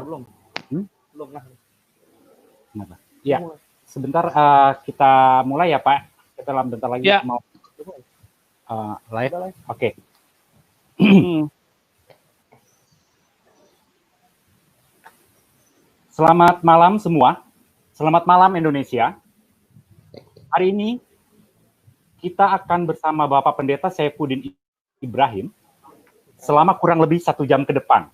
belum. Belum lah. Kenapa? Ya, sebentar kita mulai ya Pak. Kita bentar lagi mau live. Oke. Selamat malam semua. Selamat malam Indonesia. Hari ini kita akan bersama Bapak Pendeta Saifuddin Ibrahim selama kurang lebih 1 jam ke depan.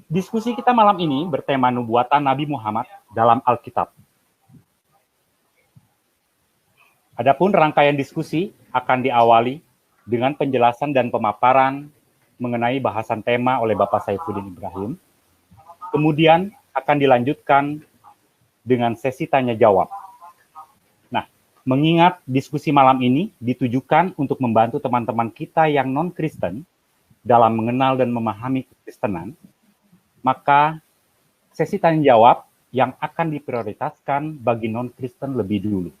Diskusi kita malam ini bertema nubuatan Nabi Muhammad dalam Alkitab. Adapun rangkaian diskusi akan diawali dengan penjelasan dan pemaparan mengenai bahasan tema oleh Bapak Saifuddin Ibrahim. Kemudian akan dilanjutkan dengan sesi tanya-jawab. Nah, mengingat diskusi malam ini ditujukan untuk membantu teman-teman kita yang non-Kristen dalam mengenal dan memahami kekristenan, maka sesi tanya-jawab yang akan diprioritaskan bagi non-Kristen lebih dulu.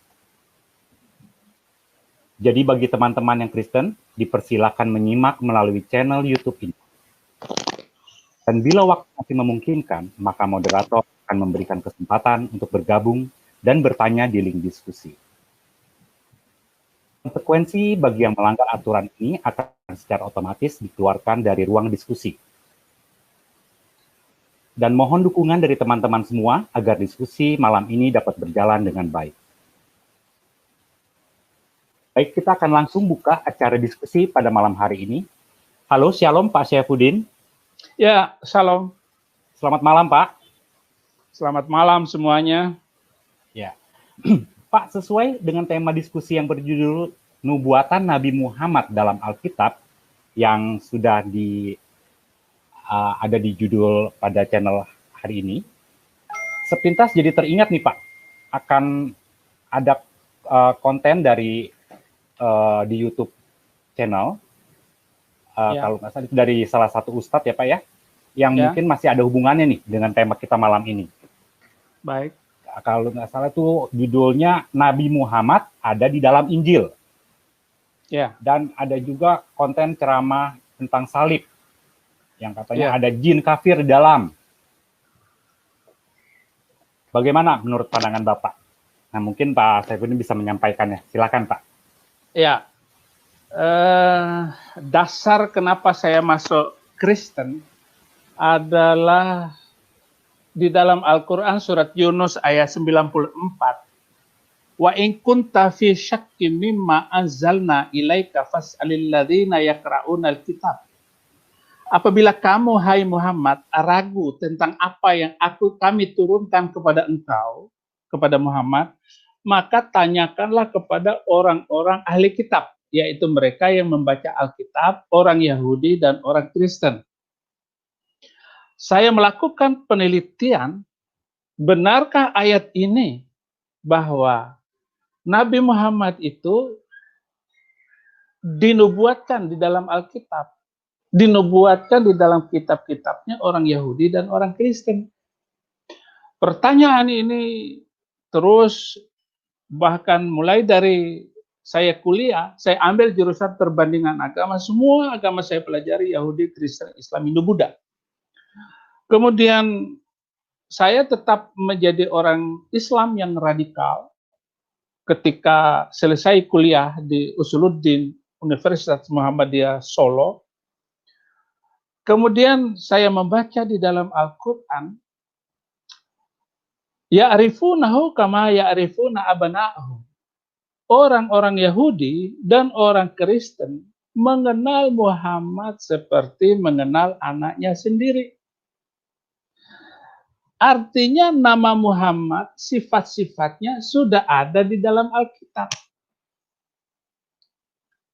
Jadi bagi teman-teman yang Kristen, dipersilakan menyimak melalui channel YouTube ini. Dan bila waktu masih memungkinkan, maka moderator akan memberikan kesempatan untuk bergabung dan bertanya di link diskusi. Konsekuensi bagi yang melanggar aturan ini akan secara otomatis dikeluarkan dari ruang diskusi. Dan mohon dukungan dari teman-teman semua agar diskusi malam ini dapat berjalan dengan baik. Baik, kita akan langsung buka acara diskusi pada malam hari ini. Halo, Shalom Pak Saifuddin. Ya, Shalom. Selamat malam, Pak. Selamat malam semuanya. Ya, Pak, sesuai dengan tema diskusi yang berjudul Nubuatan Nabi Muhammad dalam Alkitab yang sudah ada di judul pada channel hari ini, sepintas jadi teringat nih Pak, akan ada konten dari di YouTube channel. Kalau nggak salah dari salah satu ustadz ya Pak ya, yang mungkin masih ada hubungannya nih dengan tema kita malam ini. Baik. Kalau nggak salah itu judulnya Nabi Muhammad ada di dalam Injil. Ya. Dan ada juga konten ceramah tentang salib, yang katanya ada jin kafir di dalam. Bagaimana menurut pandangan Bapak? Nah mungkin Pak Saifuddin bisa menyampaikannya. Silakan Pak. Ya. Dasar kenapa saya masuk Kristen adalah di dalam Al-Quran surat Yunus ayat 94. Wa in kunta fi syakkin mimma anzalna ilaika fas'alil ladzina yaqra'una al-kitab. Apabila kamu hai Muhammad ragu tentang apa yang kami turunkan kepada engkau, kepada Muhammad, maka tanyakanlah kepada orang-orang ahli kitab, yaitu mereka yang membaca Alkitab, orang Yahudi dan orang Kristen. Saya melakukan penelitian, benarkah ayat ini bahwa Nabi Muhammad itu dinubuatkan di dalam Alkitab, dinubuatkan di dalam kitab-kitabnya orang Yahudi dan orang Kristen? Pertanyaan ini terus, bahkan mulai dari saya kuliah, saya ambil jurusan perbandingan agama, semua agama saya pelajari, Yahudi, Kristen, Islam, Hindu, Buddha. Kemudian saya tetap menjadi orang Islam yang radikal ketika selesai kuliah di Usuluddin Universitas Muhammadiyah Solo. Kemudian saya membaca di dalam Al-Quran, ya'rifunahu kama ya'rifuna abana'ahum. Orang-orang Yahudi dan orang Kristen mengenal Muhammad seperti mengenal anaknya sendiri. Artinya nama Muhammad, sifat-sifatnya sudah ada di dalam Alkitab.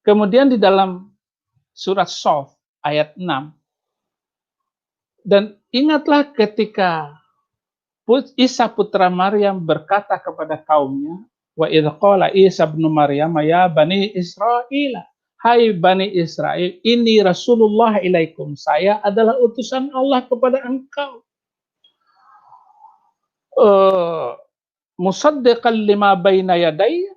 Kemudian di dalam surat Shaf ayat 6. Dan ingatlah ketika Isa putra Maryam berkata kepada kaumnya, wa idh qala Isa ibnu Maryam ya bani Israil, hai bani Israel, ini Rasulullah ilaikum, saya adalah utusan Allah kepada engkau. Musaddiqan lima baina yadayya,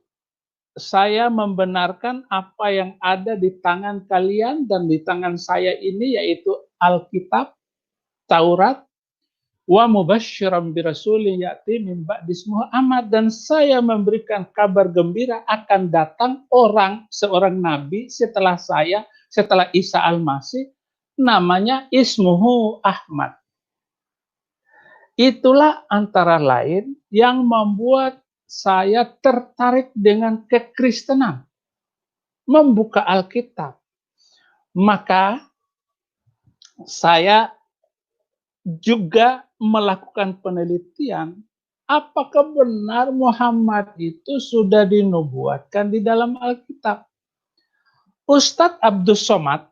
saya membenarkan apa yang ada di tangan kalian dan di tangan saya ini, yaitu Alkitab. Taurat, wa mubasysyiran birasulin ya'ti min ba'di ismuhu Ahmad, dan saya memberikan kabar gembira akan datang seorang nabi setelah saya, setelah Isa Al-Masih, namanya ismuhu Ahmad. Itulah antara lain yang membuat saya tertarik dengan kekristenan, membuka Alkitab. Maka saya juga melakukan penelitian apakah benar Muhammad itu sudah dinubuatkan di dalam Alkitab. Ustadz Abdus Somad,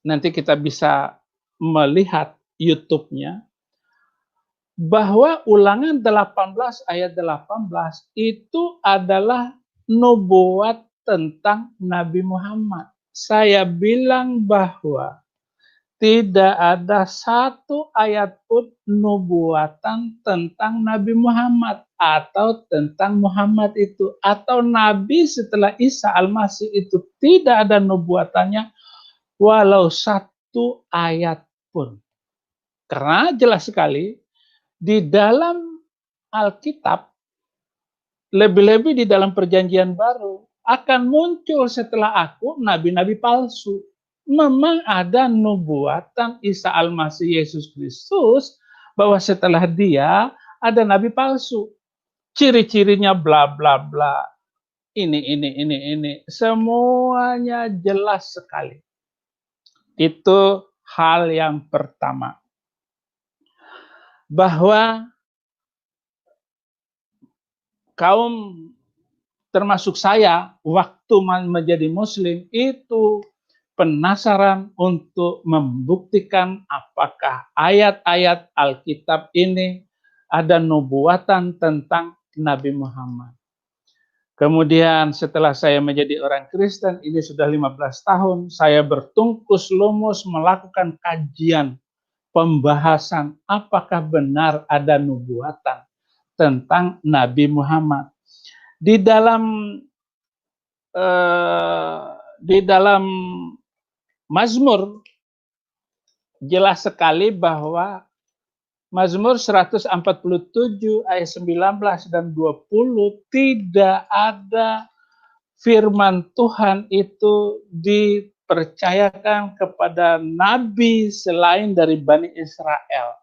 nanti kita bisa melihat YouTube-nya, bahwa Ulangan 18 ayat 18 itu adalah nubuat tentang Nabi Muhammad. Saya bilang bahwa tidak ada satu ayat pun nubuatan tentang Nabi Muhammad atau tentang Muhammad itu, atau Nabi setelah Isa Al-Masih itu tidak ada nubuatannya walau satu ayat pun. Karena jelas sekali di dalam Alkitab, lebih-lebih di dalam Perjanjian Baru, akan muncul setelah aku nabi-nabi palsu. Memang ada nubuatan Isa Al-Masih Yesus Kristus bahwa setelah dia ada nabi palsu. Ciri-cirinya bla bla bla. Ini. Semuanya jelas sekali. Itu hal yang pertama. Bahwa kaum termasuk saya waktu menjadi muslim itu penasaran untuk membuktikan apakah ayat-ayat Alkitab ini ada nubuatan tentang Nabi Muhammad. Kemudian setelah saya menjadi orang Kristen, ini sudah 15 tahun, saya bertungkus lumus melakukan kajian, pembahasan apakah benar ada nubuatan tentang Nabi Muhammad. Di dalam Mazmur jelas sekali bahwa Mazmur 147 ayat 19 dan 20 tidak ada firman Tuhan itu dipercayakan kepada nabi selain dari Bani Israel.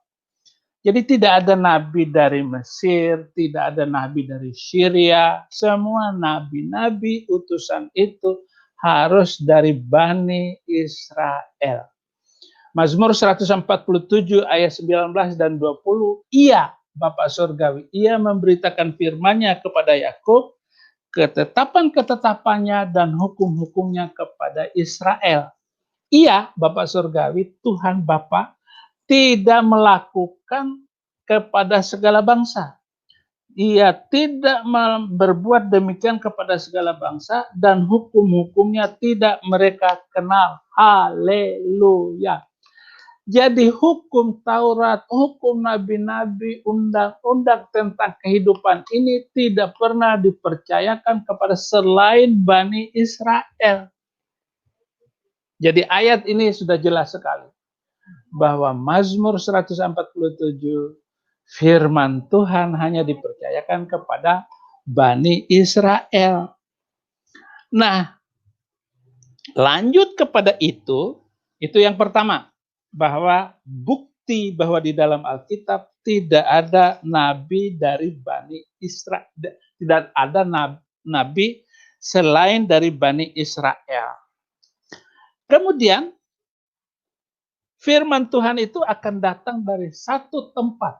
Jadi tidak ada nabi dari Mesir, tidak ada nabi dari Syria, semua nabi-nabi utusan itu harus dari Bani Israel. Mazmur 147 ayat 19 dan 20, ia, Bapa Surgawi, ia memberitakan firman-Nya kepada Yakub, ketetapan-ketetapannya dan hukum-hukumnya kepada Israel. Ia, Bapa Surgawi, Tuhan Bapa, tidak melakukan kepada segala bangsa. Ia tidak berbuat demikian kepada segala bangsa dan hukum-hukumnya tidak mereka kenal. Haleluya. Jadi hukum Taurat, hukum nabi-nabi, undang-undang tentang kehidupan ini tidak pernah dipercayakan kepada selain Bani Israel. Jadi ayat ini sudah jelas sekali bahwa Mazmur 147 firman Tuhan hanya dipercayakan kepada Bani Israel. Nah, lanjut kepada itu yang pertama, bahwa bukti bahwa di dalam Alkitab tidak ada nabi dari Bani Israel, tidak ada nabi selain dari Bani Israel. Kemudian firman Tuhan itu akan datang dari satu tempat,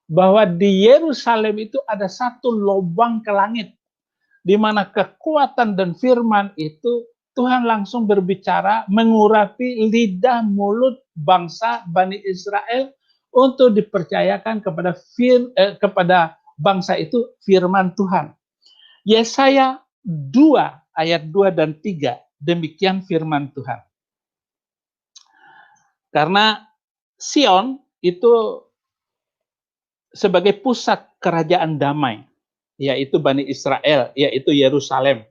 bahwa di Yerusalem itu ada satu lubang ke langit, di mana kekuatan dan firman itu Tuhan langsung berbicara mengurapi lidah mulut bangsa Bani Israel untuk dipercayakan kepada bangsa itu firman Tuhan. Yesaya 2 ayat 2 dan 3, demikian firman Tuhan. Karena Sion itu sebagai pusat kerajaan damai, yaitu Bani Israel, yaitu Yerusalem.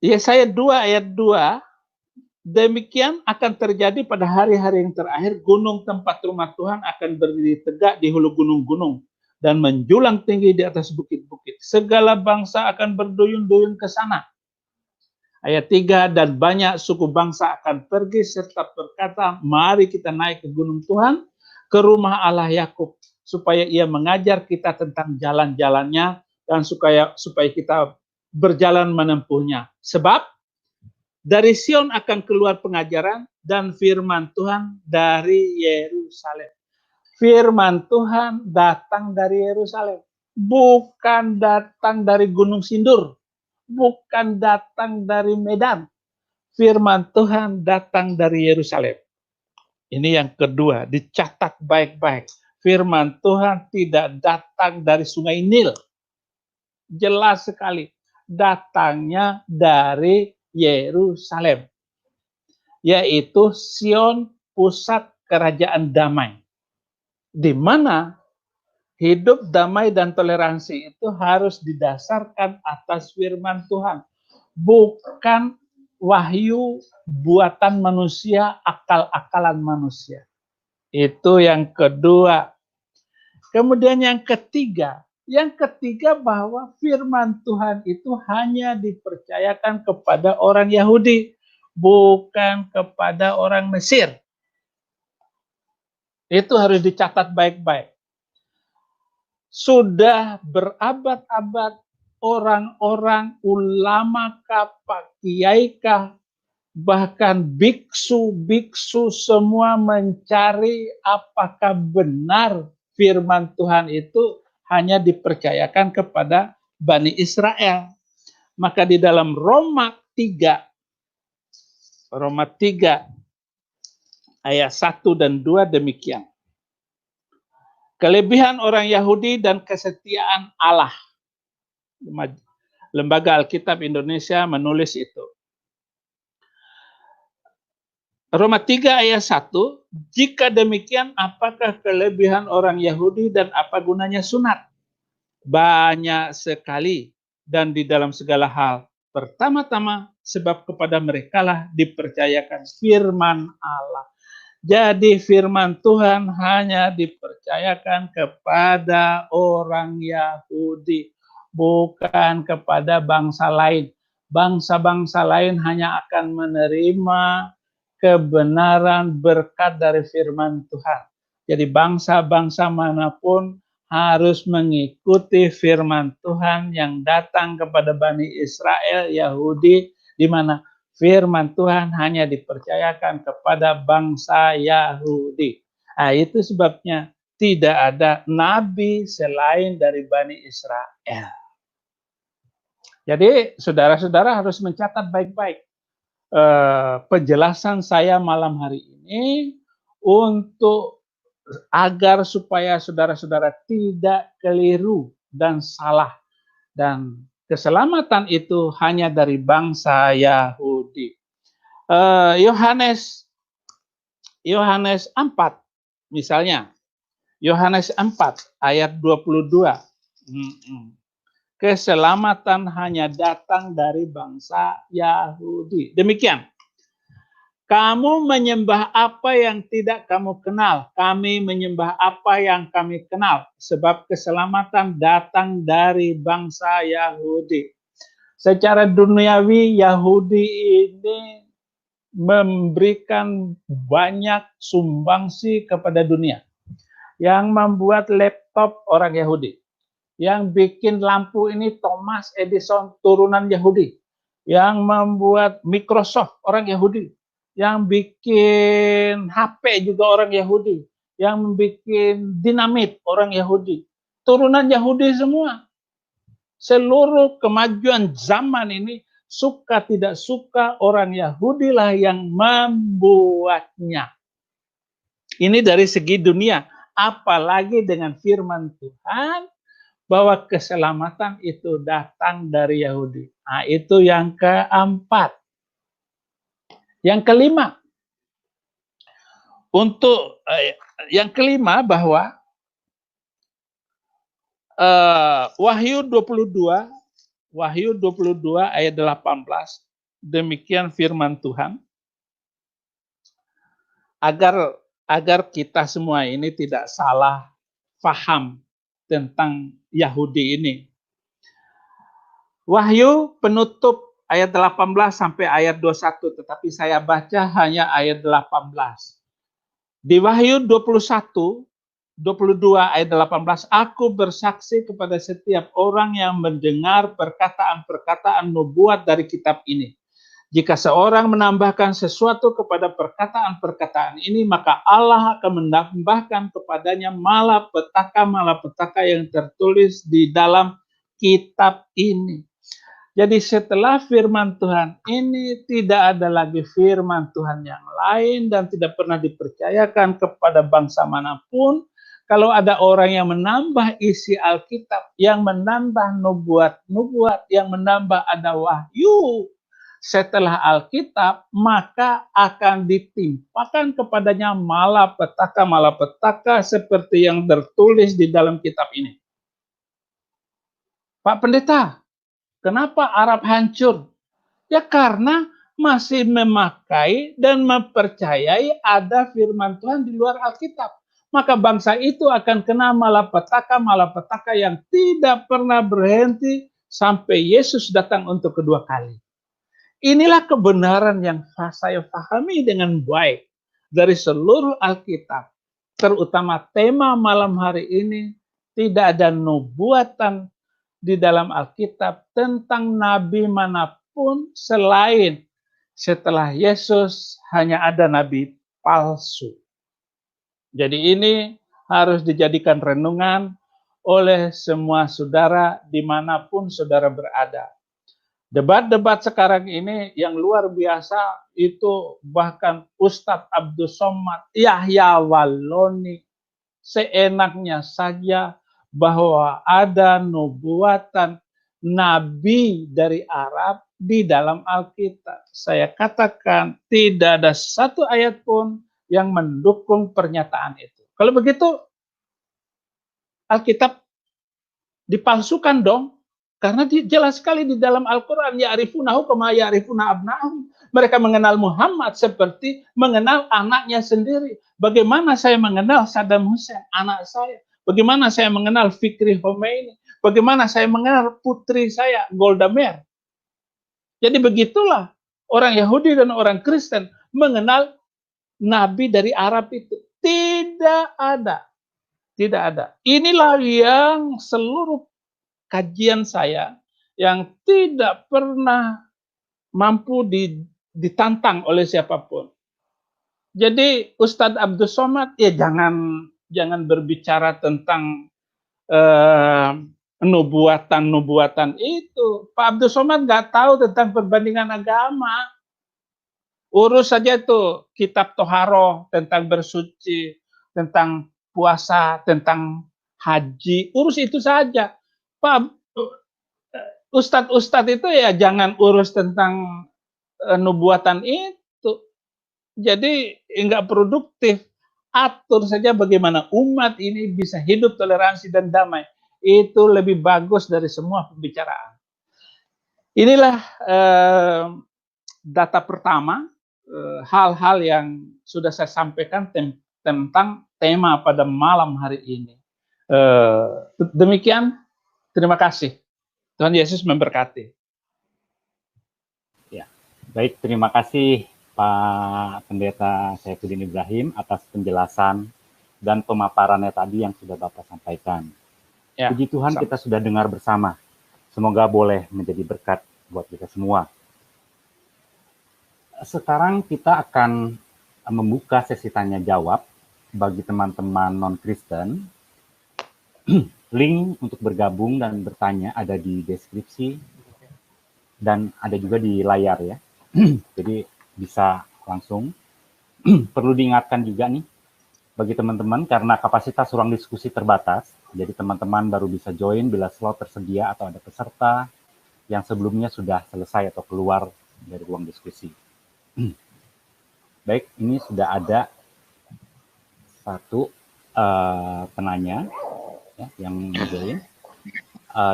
Yesaya 2 ayat 2 Demikian akan terjadi pada hari-hari yang terakhir, gunung tempat rumah Tuhan akan berdiri tegak di hulu gunung-gunung dan menjulang tinggi di atas bukit-bukit. Segala bangsa akan berduyun-duyun ke sana. Ayat 3, dan banyak suku bangsa akan pergi serta berkata, mari kita naik ke gunung Tuhan, ke rumah Allah Yakub, supaya ia mengajar kita tentang jalan-jalannya dan supaya kita berjalan menempuhnya. Sebab dari Sion akan keluar pengajaran dan firman Tuhan dari Yerusalem. Firman Tuhan datang dari Yerusalem, bukan datang dari Gunung Sindur, bukan datang dari Medan. Firman Tuhan datang dari Yerusalem. Ini yang kedua, dicatat baik-baik. Firman Tuhan tidak datang dari Sungai Nil. Jelas sekali, datangnya dari Yerusalem, yaitu Sion, pusat kerajaan damai, di mana hidup damai dan toleransi itu harus didasarkan atas firman Tuhan, bukan wahyu buatan manusia, akal-akalan manusia. Itu yang kedua. Kemudian yang ketiga bahwa firman Tuhan itu hanya dipercayakan kepada orang Yahudi, bukan kepada orang Mesir. Itu harus dicatat baik-baik. Sudah berabad-abad orang-orang ulama kah, pak kiai kah, bahkan biksu-biksu semua mencari apakah benar firman Tuhan itu hanya dipercayakan kepada Bani Israel. Maka di dalam Roma 3 ayat 1 dan 2 demikian. Kelebihan orang Yahudi dan kesetiaan Allah. Lembaga Alkitab Indonesia menulis itu. Roma 3 ayat 1, jika demikian apakah kelebihan orang Yahudi dan apa gunanya sunat? Banyak sekali dan di dalam segala hal. Pertama-tama sebab kepada merekalah dipercayakan firman Allah. Jadi firman Tuhan hanya dipercayakan kepada orang Yahudi, bukan kepada bangsa lain. Bangsa-bangsa lain hanya akan menerima kebenaran berkat dari firman Tuhan. Jadi bangsa-bangsa manapun harus mengikuti firman Tuhan yang datang kepada Bani Israel, Yahudi, di mana firman Tuhan hanya dipercayakan kepada bangsa Yahudi. Nah, itu sebabnya tidak ada nabi selain dari Bani Israel. Jadi saudara-saudara harus mencatat baik-baik penjelasan saya malam hari ini untuk agar supaya saudara-saudara tidak keliru dan salah, dan keselamatan itu hanya dari bangsa Yahudi. Yohanes 4 misalnya, Yohanes 4 ayat 22. Keselamatan hanya datang dari bangsa Yahudi. Demikian. Kamu menyembah apa yang tidak kamu kenal. Kami menyembah apa yang kami kenal. Sebab keselamatan datang dari bangsa Yahudi. Secara duniawi, Yahudi ini memberikan banyak sumbangsi kepada dunia. Yang membuat laptop orang Yahudi. Yang bikin lampu ini Thomas Edison, turunan Yahudi. Yang membuat Microsoft, orang Yahudi. Yang bikin HP juga orang Yahudi. Yang bikin dinamit, orang Yahudi. Turunan Yahudi semua. Seluruh kemajuan zaman ini, suka tidak suka, orang Yahudi lah yang membuatnya. Ini dari segi dunia. Apalagi dengan firman Tuhan, bahwa keselamatan itu datang dari Yahudi. Nah, itu yang keempat. Yang kelima, bahwa Wahyu 22 ayat 18, demikian firman Tuhan. agar kita semua ini tidak salah paham tentang Yahudi ini. Wahyu penutup ayat 18 sampai ayat 21, tetapi saya baca hanya ayat 18. Di Wahyu 21, 22 ayat 18, aku bersaksi kepada setiap orang yang mendengar perkataan-perkataan nubuat dari kitab ini. Jika seorang menambahkan sesuatu kepada perkataan-perkataan ini, maka Allah akan menambahkan kepadanya malapetaka yang tertulis di dalam kitab ini. Jadi setelah firman Tuhan ini tidak ada lagi firman Tuhan yang lain dan tidak pernah dipercayakan kepada bangsa manapun. Kalau ada orang yang menambah isi Alkitab, yang menambah nubuat, yang menambah ada wahyu setelah Alkitab, maka akan ditimpakan kepadanya malapetaka seperti yang tertulis di dalam kitab ini. Pak Pendeta, kenapa Arab hancur? Ya karena masih memakai dan mempercayai ada firman Tuhan di luar Alkitab. Maka bangsa itu akan kena malapetaka yang tidak pernah berhenti sampai Yesus datang untuk kedua kali. Inilah kebenaran yang saya pahami dengan baik dari seluruh Alkitab. Terutama tema malam hari ini, tidak ada nubuatan di dalam Alkitab tentang nabi manapun selain setelah Yesus hanya ada nabi palsu. Jadi ini harus dijadikan renungan oleh semua saudara dimanapun saudara berada. Debat-debat sekarang ini yang luar biasa itu bahkan Ustadz Abdul Somad, Yahya Walloni, seenaknya saja bahwa ada nubuatan nabi dari Arab di dalam Alkitab. Saya katakan tidak ada satu ayat pun yang mendukung pernyataan itu. Kalau begitu Alkitab dipalsukan dong. Karena jelas sekali di dalam Al-Quran, ya'rifunahu kama ya'rifuna abna'ahum. Mereka mengenal Muhammad seperti mengenal anaknya sendiri. Bagaimana saya mengenal Saddam Hussein, anak saya? Bagaimana saya mengenal Fikri Khomeini? Bagaimana saya mengenal putri saya, Golda Meir? Jadi begitulah orang Yahudi dan orang Kristen mengenal nabi dari Arab itu. Tidak ada. Tidak ada. Inilah yang seluruh kajian saya yang tidak pernah mampu ditantang oleh siapapun. Jadi Ustadz Abdul Somad ya jangan berbicara tentang nubuatan itu. Pak Abdul Somad nggak tahu tentang perbandingan agama. Urus saja itu kitab Toharoh tentang bersuci, tentang puasa, tentang haji. Urus itu saja. Pak, Ustadz itu ya jangan urus tentang nubuatan itu. Jadi enggak produktif. Atur saja bagaimana umat ini bisa hidup toleransi dan damai. Itu lebih bagus dari semua pembicaraan. Inilah data pertama, hal-hal yang sudah saya sampaikan tentang tema pada malam hari ini. Demikian. Terima kasih. Tuhan Yesus memberkati. Ya, baik. Terima kasih Pak Pendeta Saifuddin Ibrahim atas penjelasan dan pemaparannya tadi yang sudah Bapak sampaikan. Ya, Puji Tuhan kita sudah dengar bersama. Semoga boleh menjadi berkat buat kita semua. Sekarang kita akan membuka sesi tanya jawab bagi teman-teman non-Kristen. Link untuk bergabung dan bertanya ada di deskripsi dan ada juga di layar ya. Jadi bisa langsung. Perlu diingatkan juga nih bagi teman-teman karena kapasitas ruang diskusi terbatas. Jadi teman-teman baru bisa join bila slot tersedia atau ada peserta yang sebelumnya sudah selesai atau keluar dari ruang diskusi. Baik, ini sudah ada satu penanya ya, yang join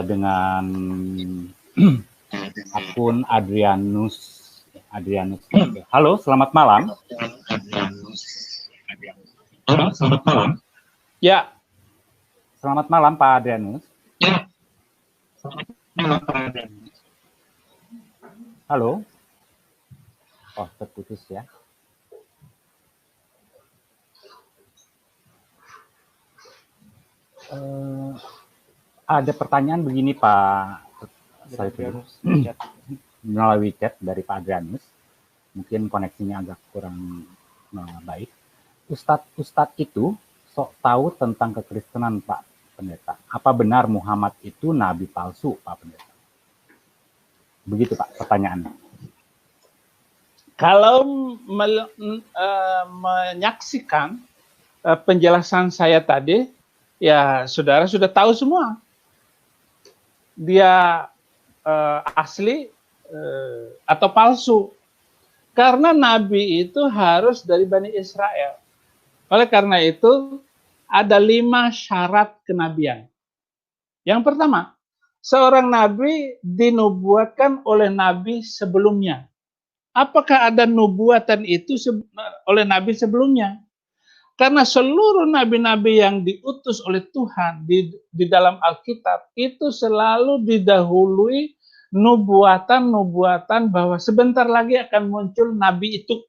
dengan akun Adrianus. Halo, selamat malam. Halo, selamat malam. Ya, Selamat malam Pak Adrianus. Ya, selamat malam Pak Adrianus. Halo. Oh, terputus ya. Ada pertanyaan begini Pak Saiful, melalui chat dari Pak Adrianus. Mungkin koneksinya agak kurang baik. Ustadz itu sok tahu tentang kekristenan Pak Pendeta. Apa benar Muhammad itu nabi palsu Pak Pendeta? Begitu Pak pertanyaannya. kalau menyaksikan penjelasan saya tadi, ya saudara sudah tahu semua. Dia asli atau palsu. Karena nabi itu harus dari Bani Israel. Oleh karena itu, ada 5 syarat kenabian. Yang pertama, seorang nabi dinubuatkan oleh nabi sebelumnya. Apakah ada nubuatan itu oleh nabi sebelumnya? Karena seluruh nabi-nabi yang diutus oleh Tuhan di dalam Alkitab itu selalu didahului nubuatan-nubuatan bahwa sebentar lagi akan muncul nabi itu.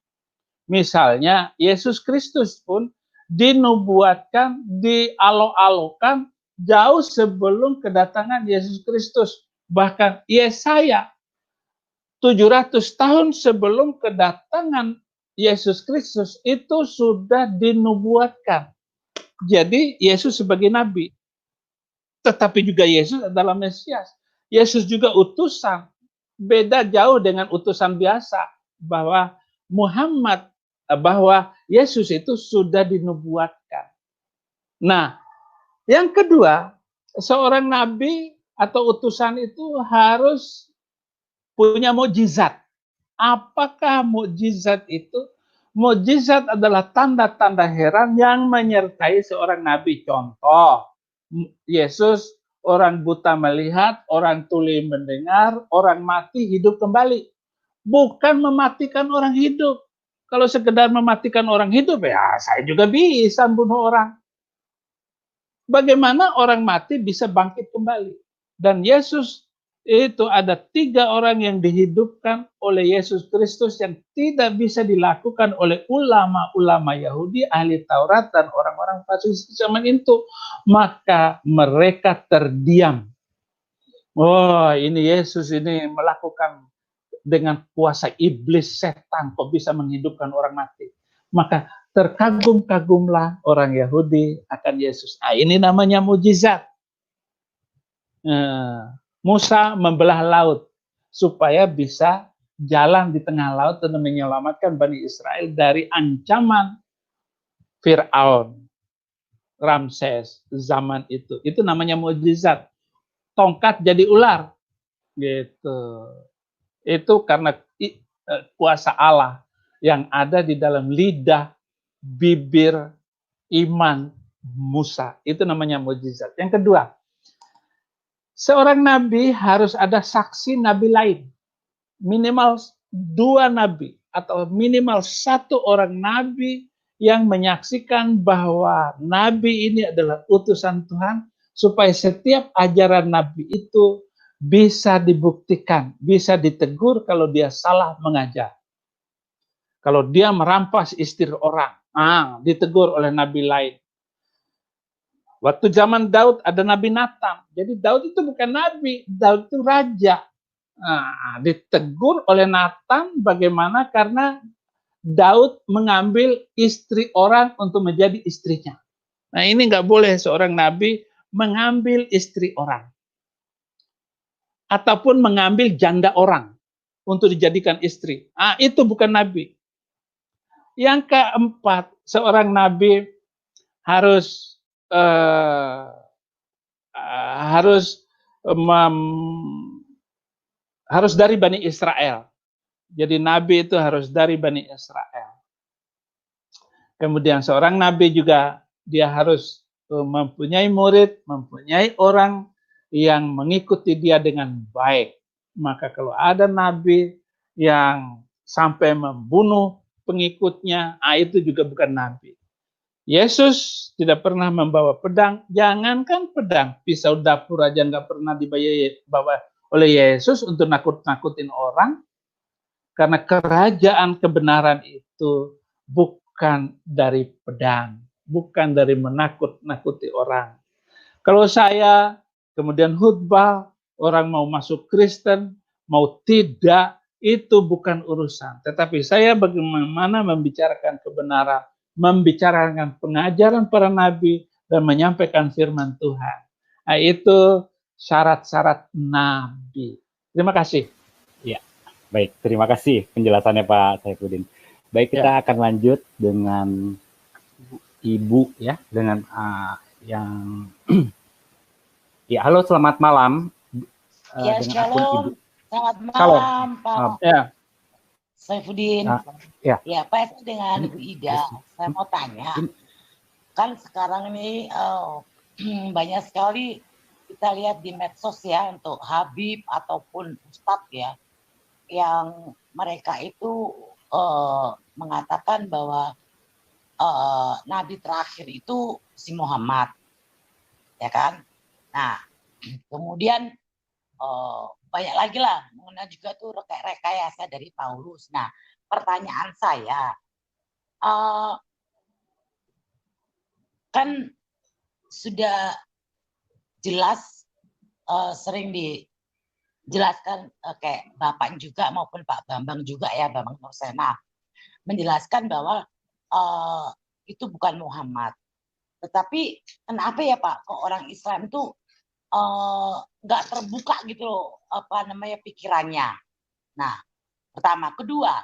Misalnya Yesus Kristus pun dinubuatkan, dialo-alokan jauh sebelum kedatangan Yesus Kristus. Bahkan Yesaya 700 tahun sebelum kedatangan Yesus Kristus itu sudah dinubuatkan. Jadi Yesus sebagai nabi. Tetapi juga Yesus adalah Mesias. Yesus juga utusan. Beda jauh dengan utusan biasa. Bahwa Yesus itu sudah dinubuatkan. Nah, yang kedua, seorang nabi atau utusan itu harus punya mukjizat. Apakah mukjizat itu? Mukjizat adalah tanda-tanda heran yang menyertai seorang nabi. Contoh, Yesus, orang buta melihat, orang tuli mendengar, orang mati hidup kembali. Bukan mematikan orang hidup. Kalau sekedar mematikan orang hidup, ya saya juga bisa bunuh orang. Bagaimana orang mati bisa bangkit kembali? Dan Yesus itu ada 3 orang yang dihidupkan oleh Yesus Kristus yang tidak bisa dilakukan oleh ulama-ulama Yahudi, ahli Taurat, dan orang-orang Farisi zaman itu. Maka mereka terdiam. Oh, ini Yesus ini melakukan dengan kuasa iblis setan, kok bisa menghidupkan orang mati. Maka terkagum-kagumlah orang Yahudi akan Yesus. Nah, ini namanya mujizat. Musa membelah laut supaya bisa jalan di tengah laut dan menyelamatkan Bani Israel dari ancaman Fir'aun, Ramses zaman itu. Itu namanya mukjizat. Tongkat jadi ular. Gitu. Itu karena kuasa Allah yang ada di dalam lidah, bibir, iman Musa. Itu namanya mukjizat. Yang kedua, seorang nabi harus ada saksi nabi lain. Minimal 2 nabi atau minimal 1 orang nabi yang menyaksikan bahwa nabi ini adalah utusan Tuhan, supaya setiap ajaran nabi itu bisa dibuktikan, bisa ditegur kalau dia salah mengajar. Kalau dia merampas istri orang, ditegur oleh nabi lain. Waktu zaman Daud ada Nabi Nathan. Jadi Daud itu bukan nabi, Daud itu raja. Ditegur oleh Nathan bagaimana? Karena Daud mengambil istri orang untuk menjadi istrinya. Nah, ini nggak boleh seorang nabi mengambil istri orang. Ataupun mengambil janda orang untuk dijadikan istri. Itu bukan nabi. Yang keempat, seorang nabi harus dari Bani Israel. Jadi nabi itu harus dari Bani Israel. Kemudian seorang nabi juga dia harus mempunyai murid, mempunyai orang yang mengikuti dia dengan baik. Maka kalau ada nabi yang sampai membunuh pengikutnya, itu juga bukan nabi. Yesus tidak pernah membawa pedang, jangankan pedang, pisau dapur aja nggak pernah dibawa oleh Yesus untuk nakut-nakutin orang, karena kerajaan kebenaran itu bukan dari pedang, bukan dari menakut-nakuti orang. Kalau saya kemudian khutbah, orang mau masuk Kristen, mau tidak, itu bukan urusan. Tetapi saya bagaimana membicarakan kebenaran, membicarakan pengajaran para nabi, dan menyampaikan firman Tuhan. Nah, itu syarat-syarat nabi. Terima kasih. Ya, baik. Terima kasih penjelasannya Pak Saifuddin. Baik, kita akan lanjut dengan Ibu ya, dengan yang ya, halo, selamat malam. Ya, shalom. Selamat malam, Shalom. Pak Ya. Saifuddin. Ya. Ya, Pak, saya dengan Ibu Ida. Saya mau tanya, kan sekarang ini banyak sekali kita lihat di medsos ya, untuk Habib ataupun Ustadz ya, yang mereka itu mengatakan bahwa Nabi terakhir itu si Muhammad, ya kan? Nah, kemudian banyak lagi lah mengenai juga tuh rekayasa dari Paulus. Nah, pertanyaan saya, kan sudah jelas sering dijelaskan kayak Bapak juga maupun Pak Bambang juga ya, Bambang Nursena, menjelaskan bahwa itu bukan Muhammad. Tetapi kenapa ya Pak, kok orang Islam tuh nggak terbuka gitu loh, pikirannya. Nah, pertama. Kedua,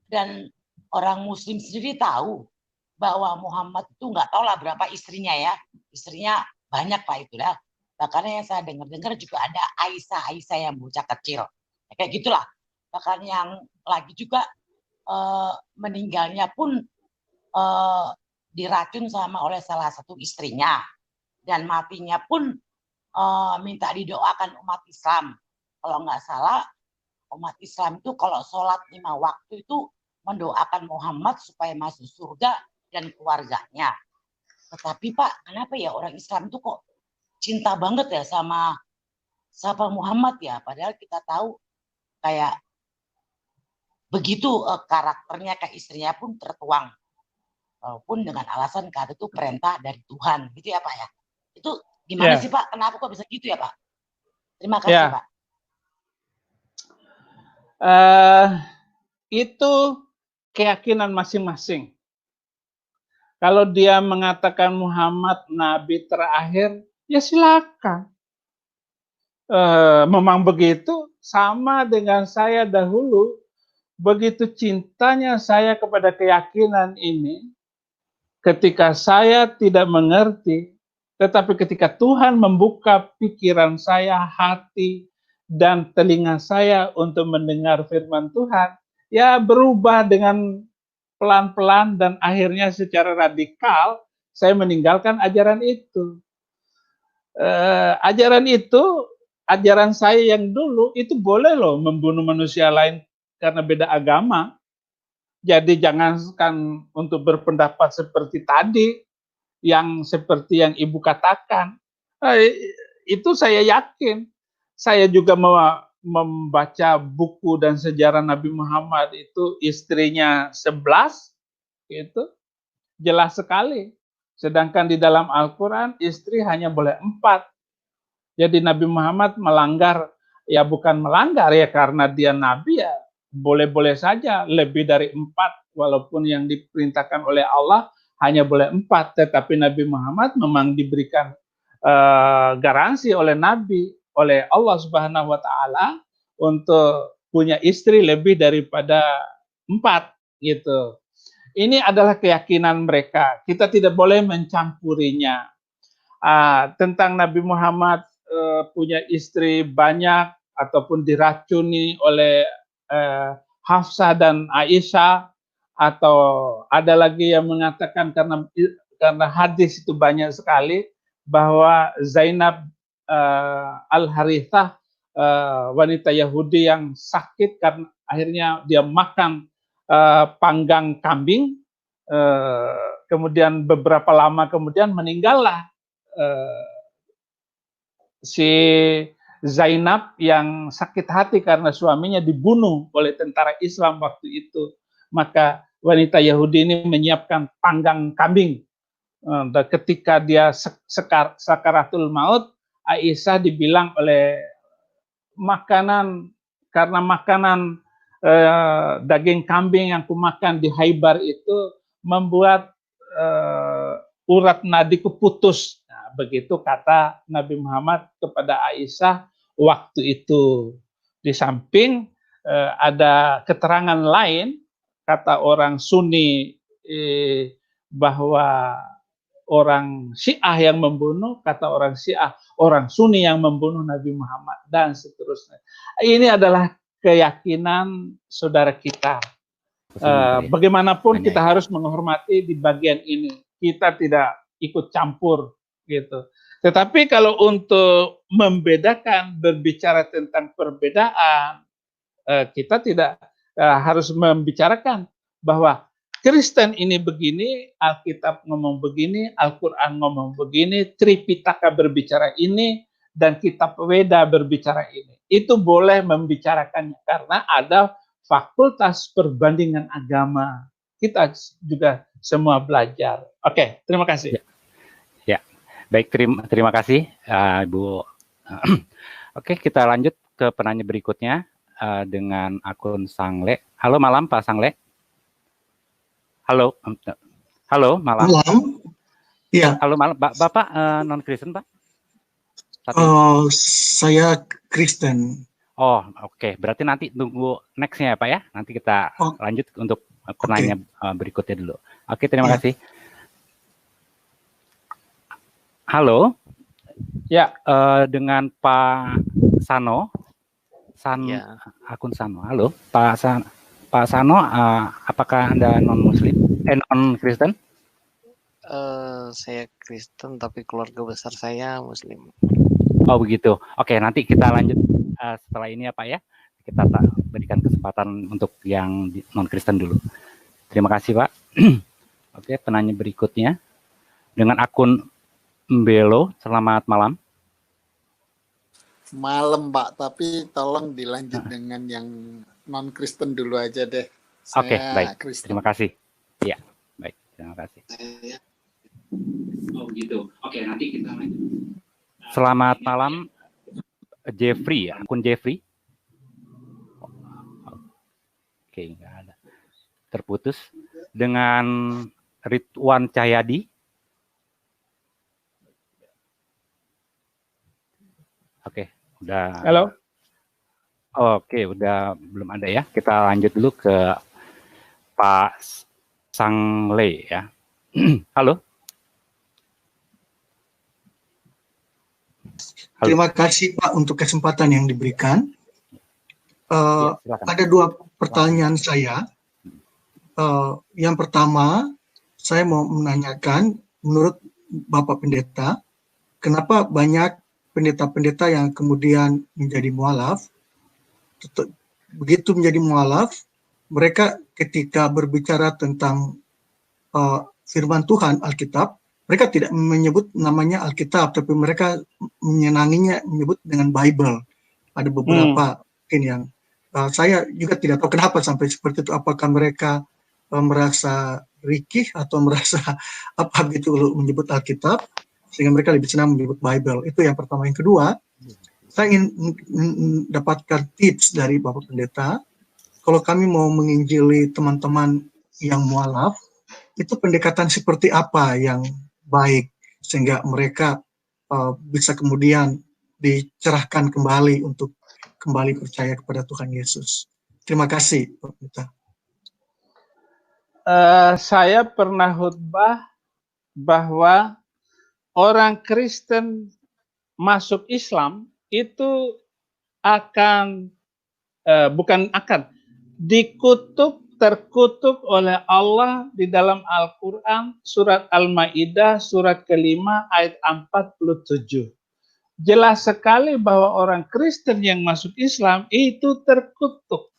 dan orang Muslim sendiri tahu bahwa Muhammad itu nggak tahu lah berapa istrinya ya. Istrinya banyak Pak itu dah. Bahkan yang saya dengar juga ada Aisyah yang bocah kecil. Ya, kayak gitulah. Bahkan yang lagi juga meninggalnya pun diracun sama oleh salah satu istrinya. Dan matinya pun minta didoakan umat Islam. Kalau nggak salah, umat Islam itu kalau sholat 5 waktu itu mendoakan Muhammad supaya masuk surga dan keluarganya. Tetapi Pak, kenapa ya orang Islam itu kok cinta banget ya sama Muhammad ya? Padahal kita tahu kayak begitu karakternya, kayak istrinya pun tertuang. Walaupun dengan alasan karena itu perintah dari Tuhan. Gitu ya Pak ya? Itu gimana sih Pak? Kenapa kok bisa gitu ya Pak? Terima kasih Pak. Itu keyakinan masing-masing. Kalau dia mengatakan Muhammad Nabi terakhir, ya silakan. Memang begitu, sama dengan saya dahulu, begitu cintanya saya kepada keyakinan ini, ketika saya tidak mengerti, tetapi ketika Tuhan membuka pikiran saya, hati, dan telinga saya untuk mendengar firman Tuhan, ya berubah dengan pelan-pelan dan akhirnya secara radikal saya meninggalkan ajaran itu. Ajaran saya yang dulu itu boleh loh membunuh manusia lain karena beda agama. Jadi jangankan untuk berpendapat seperti tadi, yang seperti yang Ibu katakan, itu saya yakin. Saya juga membaca buku dan sejarah Nabi Muhammad itu, istrinya 11, itu jelas sekali. Sedangkan di dalam Al-Quran istri hanya boleh 4. Jadi Nabi Muhammad melanggar, ya bukan melanggar ya, karena dia Nabi ya boleh-boleh saja lebih dari 4, walaupun yang diperintahkan oleh Allah hanya boleh 4, tetapi Nabi Muhammad memang diberikan garansi oleh Nabi, oleh Allah Subhanahu wa Ta'ala, untuk punya istri lebih daripada 4 gitu. Ini adalah keyakinan mereka. Kita tidak boleh mencampurinya. Tentang Nabi Muhammad punya istri banyak ataupun diracuni oleh Hafsah dan Aisyah, atau ada lagi yang mengatakan karena hadis itu banyak sekali bahwa Zainab Al-Harithah, wanita Yahudi yang sakit karena akhirnya dia makan panggang kambing, kemudian beberapa lama kemudian meninggallah si Zainab yang sakit hati karena suaminya dibunuh oleh tentara Islam waktu itu. Maka wanita Yahudi ini menyiapkan panggang kambing. Dan ketika dia sakaratul maut, Aisyah dibilang oleh karena makanan daging kambing yang kumakan di Haibar itu membuat urat nadiku putus. Nah, begitu kata Nabi Muhammad kepada Aisyah waktu itu. Di samping ada keterangan lain, kata orang Sunni bahwa orang Syiah yang membunuh, kata orang Syiah orang Sunni yang membunuh Nabi Muhammad, dan seterusnya. Ini adalah keyakinan saudara kita. Bagaimanapun kita harus menghormati di bagian ini. Kita tidak ikut campur gitu. Tetapi kalau untuk membedakan, berbicara tentang perbedaan, kita tidak harus membicarakan bahwa Kristen ini begini, Alkitab ngomong begini, Al-Quran ngomong begini, Tripitaka berbicara ini, dan Kitab Weda berbicara ini. Itu boleh membicarakannya karena ada fakultas perbandingan agama. Kita juga semua belajar. Oke, terima kasih. Ya, baik, terima kasih Ibu. Oke, kita lanjut ke penanya berikutnya dengan akun Sangle. Halo malam Pak Sangle. Halo malam. Malam. Iya. Halo malam, Bapak non Kristen Pak? Saya Kristen. Oh, oke. Berarti nanti tunggu next-nya ya Pak ya. Nanti kita lanjut untuk pertanyaan berikutnya dulu. Oke, terima kasih. Halo. Ya. Dengan Pak Sano. Akun Sano. Halo, Pak Sano, apakah Anda non-Muslim? Non-Kristen? Saya Kristen, tapi keluarga besar saya Muslim. Oh begitu. Oke, nanti kita lanjut setelah ini ya Pak ya. Kita berikan kesempatan untuk yang non-Kristen dulu. Terima kasih Pak. Oke, penanya berikutnya dengan akun Mbelo. Selamat malam. Malam Pak, tapi tolong dilanjut dengan yang non-Kristen dulu aja deh. Oke, baik. Kristen. Terima kasih. Iya, baik. Terima kasih. Oh begitu. Oke, nanti kita lanjut. Selamat malam, Jeffrey ya, akun Jeffrey. Oke, nggak ada. Terputus. Dengan Ridwan Cahyadi. Oke, udah. Halo. Oke, udah belum ada ya. Kita lanjut dulu ke Pak Sangle ya. Halo. Terima kasih Pak untuk kesempatan yang diberikan. Ada dua pertanyaan saya. Yang pertama, saya mau menanyakan, menurut Bapak Pendeta, kenapa banyak pendeta-pendeta yang kemudian menjadi mualaf? Begitu menjadi mualaf, mereka ketika berbicara tentang firman Tuhan, Alkitab, mereka tidak menyebut namanya Alkitab, tapi mereka menyenanginya menyebut dengan Bible. Ada beberapa mungkin yang saya juga tidak tahu kenapa sampai seperti itu. Apakah mereka merasa rikih atau merasa apa gitu menyebut Alkitab, sehingga mereka lebih senang menyebut Bible. Itu yang pertama. Yang kedua, saya ingin mendapatkan tips dari Bapak Pendeta. Kalau kami mau menginjili teman-teman yang mualaf, itu pendekatan seperti apa yang baik sehingga mereka bisa kemudian dicerahkan kembali untuk kembali percaya kepada Tuhan Yesus. Terima kasih, Bapak Pendeta. Saya pernah khutbah bahwa orang Kristen masuk Islam itu akan terkutuk oleh Allah di dalam Al-Quran, surat Al-Ma'idah, surat kelima, ayat 47. Jelas sekali bahwa orang Kristen yang masuk Islam itu terkutuk.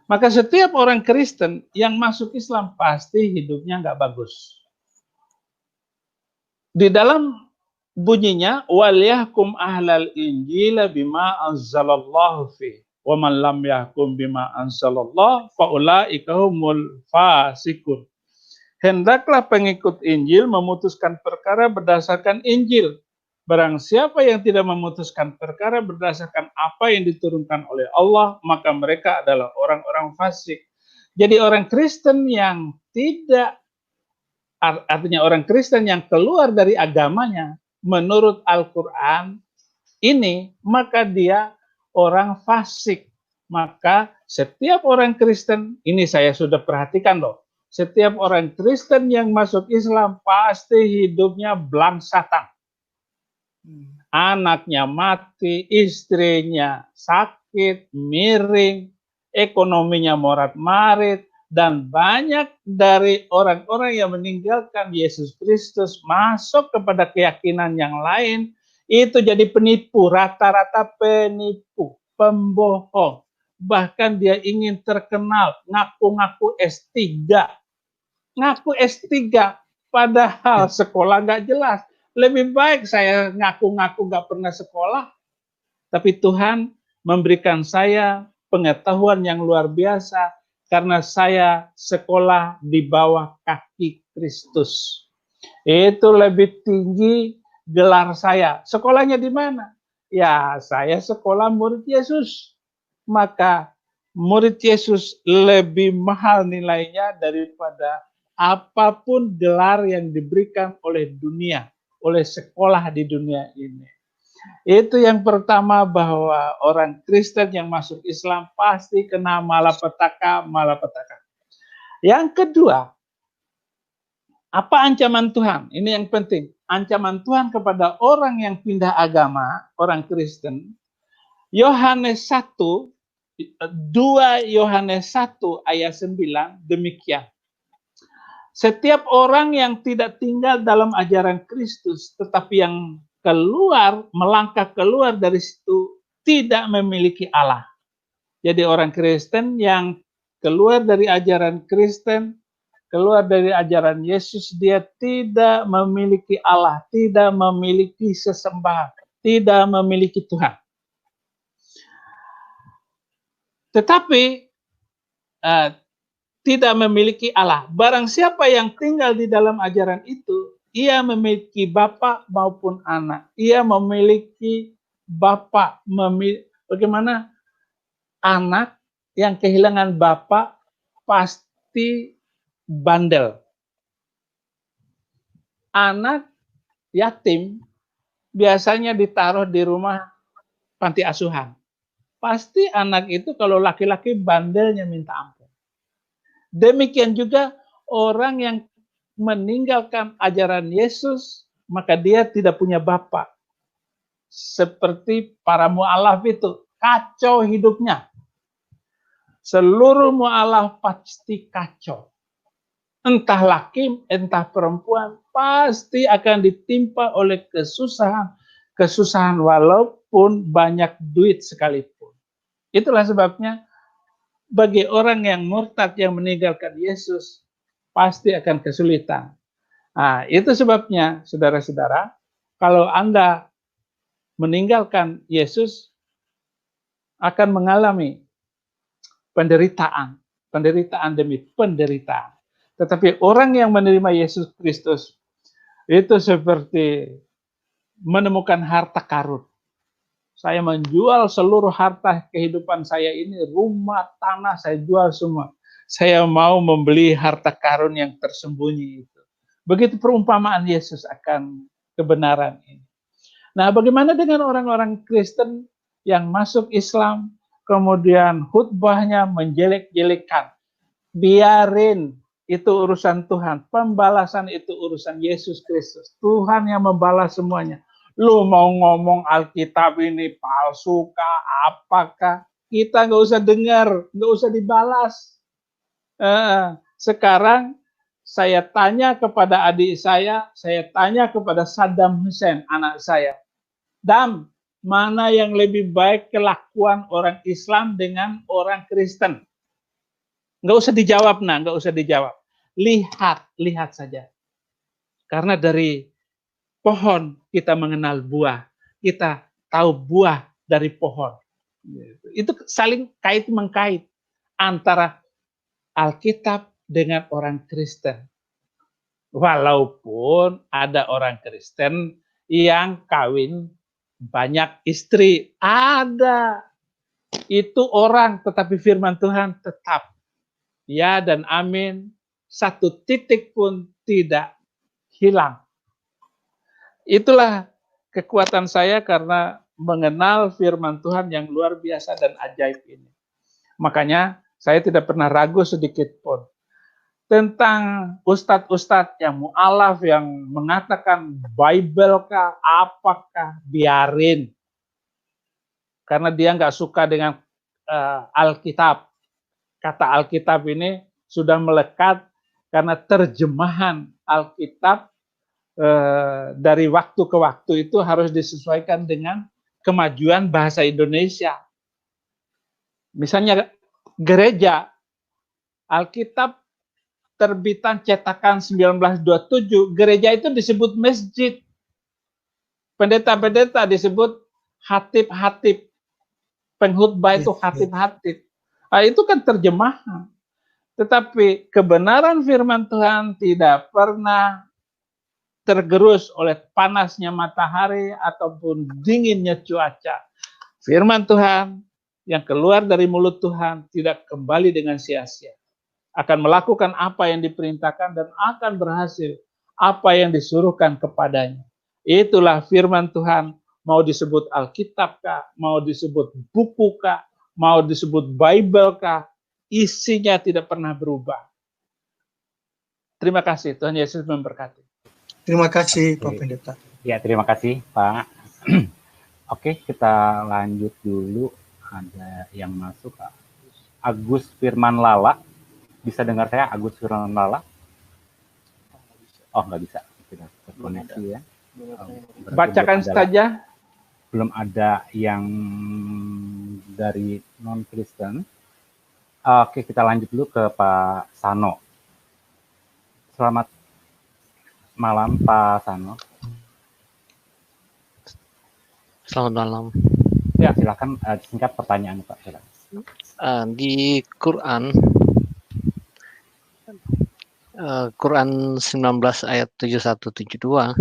Maka setiap orang Kristen yang masuk Islam pasti hidupnya nggak bagus. Di dalam bunyinya, wal yahkum ahlal injil bima anzalallahu fi wa man lam yahkum bima anzalallah fa ulaika humul fasikun. Hendaklah pengikut Injil memutuskan perkara berdasarkan Injil. Barang siapa yang tidak memutuskan perkara berdasarkan apa yang diturunkan oleh Allah, maka mereka adalah orang-orang fasik. Jadi orang Kristen yang tidak, artinya orang Kristen yang keluar dari agamanya menurut Al-Quran ini, maka dia orang fasik. Maka setiap orang Kristen, ini saya sudah perhatikan loh, setiap orang Kristen yang masuk Islam pasti hidupnya blangsatan. Anaknya mati, istrinya sakit, miring, ekonominya morat-marit, dan banyak dari orang-orang yang meninggalkan Yesus Kristus masuk kepada keyakinan yang lain, itu jadi penipu, rata-rata penipu, pembohong. Bahkan dia ingin terkenal, ngaku-ngaku S3. Ngaku S3, padahal sekolah nggak jelas. Lebih baik saya ngaku-ngaku nggak pernah sekolah, tapi Tuhan memberikan saya pengetahuan yang luar biasa karena saya sekolah di bawah kaki Kristus. Itu lebih tinggi gelar saya. Sekolahnya di mana? Ya, saya sekolah murid Yesus. Maka murid Yesus lebih mahal nilainya daripada apapun gelar yang diberikan oleh dunia, oleh sekolah di dunia ini. Itu yang pertama, bahwa orang Kristen yang masuk Islam pasti kena malapetaka. Yang kedua, apa ancaman Tuhan? Ini yang penting. Ancaman Tuhan kepada orang yang pindah agama, orang Kristen. Yohanes 1, 2 Yohanes 1 ayat 9 demikian. Setiap orang yang tidak tinggal dalam ajaran Kristus, tetapi yang melangkah keluar dari situ, tidak memiliki Allah. Jadi orang Kristen yang keluar dari ajaran Kristen, keluar dari ajaran Yesus, dia tidak memiliki Allah, tidak memiliki sesembahan, tidak memiliki Tuhan. Tetapi tidak memiliki Allah. Barang siapa yang tinggal di dalam ajaran itu, ia memiliki bapa maupun anak. Ia memiliki bapa. Bagaimana anak yang kehilangan bapa pasti bandel. Anak yatim biasanya ditaruh di rumah panti asuhan. Pasti anak itu kalau laki-laki bandelnya minta ampun. Demikian juga orang yang meninggalkan ajaran Yesus, maka dia tidak punya bapa. Seperti para mu'alaf itu, kacau hidupnya. Seluruh mu'alaf pasti kacau. Entah laki, entah perempuan, pasti akan ditimpa oleh kesusahan walaupun banyak duit sekalipun. Itulah sebabnya bagi orang yang murtad yang meninggalkan Yesus pasti akan kesulitan. Nah, itu sebabnya saudara-saudara, kalau Anda meninggalkan Yesus akan mengalami penderitaan demi penderitaan. Tetapi orang yang menerima Yesus Kristus itu seperti menemukan harta karun. Saya menjual seluruh harta kehidupan saya ini, rumah, tanah, saya jual semua. Saya mau membeli harta karun yang tersembunyi itu. Begitu perumpamaan Yesus akan kebenaran ini. Nah, bagaimana dengan orang-orang Kristen yang masuk Islam, kemudian khutbahnya menjelek-jelekan? Biarin, itu urusan Tuhan. Pembalasan itu urusan Yesus Kristus. Tuhan yang membalas semuanya. Lu mau ngomong Alkitab ini palsu kah, apakah? Kita nggak usah dengar, nggak usah dibalas. Sekarang saya tanya kepada adik saya tanya kepada Saddam Hussein, anak saya. Dam, mana yang lebih baik kelakuan orang Islam dengan orang Kristen? Nggak usah dijawab, nggak usah dijawab. Lihat saja. Karena dari pohon kita mengenal buah, kita tahu buah dari pohon. Itu saling kait-mengkait antara Alkitab dengan orang Kristen. Walaupun ada orang Kristen yang kawin banyak istri, ada. Itu orang, tetapi firman Tuhan tetap. Ya dan amin, satu titik pun tidak hilang. Itulah kekuatan saya karena mengenal firman Tuhan yang luar biasa dan ajaib ini. Makanya saya tidak pernah ragu sedikit pun tentang ustadz-ustadz yang mu'alaf yang mengatakan Bible kah, apakah, biarin. Karena dia nggak suka dengan Alkitab. Kata Alkitab ini sudah melekat karena terjemahan Alkitab dari waktu ke waktu itu harus disesuaikan dengan kemajuan bahasa Indonesia. Misalnya gereja, Alkitab terbitan cetakan 1927, gereja itu disebut masjid. Pendeta-pendeta disebut hatib-hatib. Pengkhotbah itu hatib-hatib. Nah, itu kan terjemahan. Tetapi kebenaran firman Tuhan tidak pernah tergerus oleh panasnya matahari ataupun dinginnya cuaca. Firman Tuhan yang keluar dari mulut Tuhan tidak kembali dengan sia-sia. Akan melakukan apa yang diperintahkan dan akan berhasil apa yang disuruhkan kepadanya. Itulah firman Tuhan, mau disebut Alkitab kah, mau disebut buku kah, mau disebut Bible kah, isinya tidak pernah berubah. Terima kasih, Tuhan Yesus memberkati. Terima kasih Pak Pendeta. Ya, terima kasih Pak. Oke, kita lanjut dulu. Ada yang masuk, Pak. Agus Firman Lala. Bisa dengar saya, Agus Firman Lala? Oh, nggak bisa. Tidak terkoneksi ya. Bacakan saja. Belum ada yang dari non-Kristen. Oke, kita lanjut dulu ke Pak Sano. Selamat malam, Pak Sano. Selamat malam. Ya, silakan singkat pertanyaan, Pak. Silakan. Di Quran, Quran 19 ayat 71-72,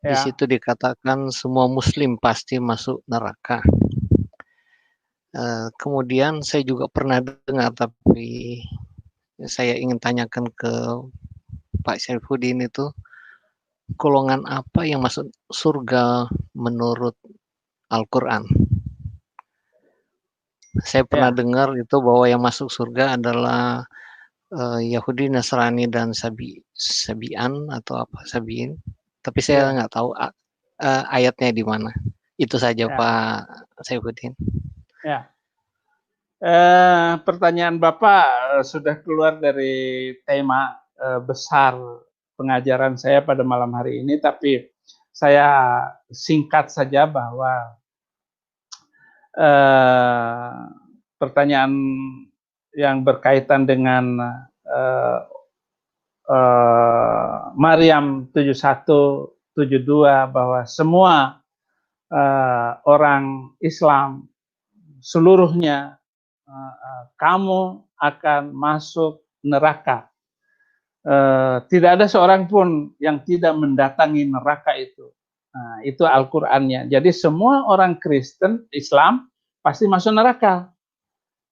di situ dikatakan semua Muslim pasti masuk neraka. Kemudian saya juga pernah dengar, tapi saya ingin tanyakan ke Pak Saifuddin itu, golongan apa yang masuk surga menurut Al-Quran? Saya pernah dengar itu bahwa yang masuk surga adalah Yahudi, Nasrani, dan Sabian atau apa, Sabiin. Tapi saya nggak tahu ayatnya di mana. Itu saja Pak Saifuddin. Ya. Pertanyaan Bapak sudah keluar dari tema besar pengajaran saya pada malam hari ini, tapi saya singkat saja bahwa pertanyaan yang berkaitan dengan Maryam 71-72 bahwa semua orang Islam seluruhnya kamu akan masuk neraka. Tidak ada seorang pun yang tidak mendatangi neraka itu. Nah, itu Al-Qur'annya. Jadi semua orang Kristen, Islam pasti masuk neraka.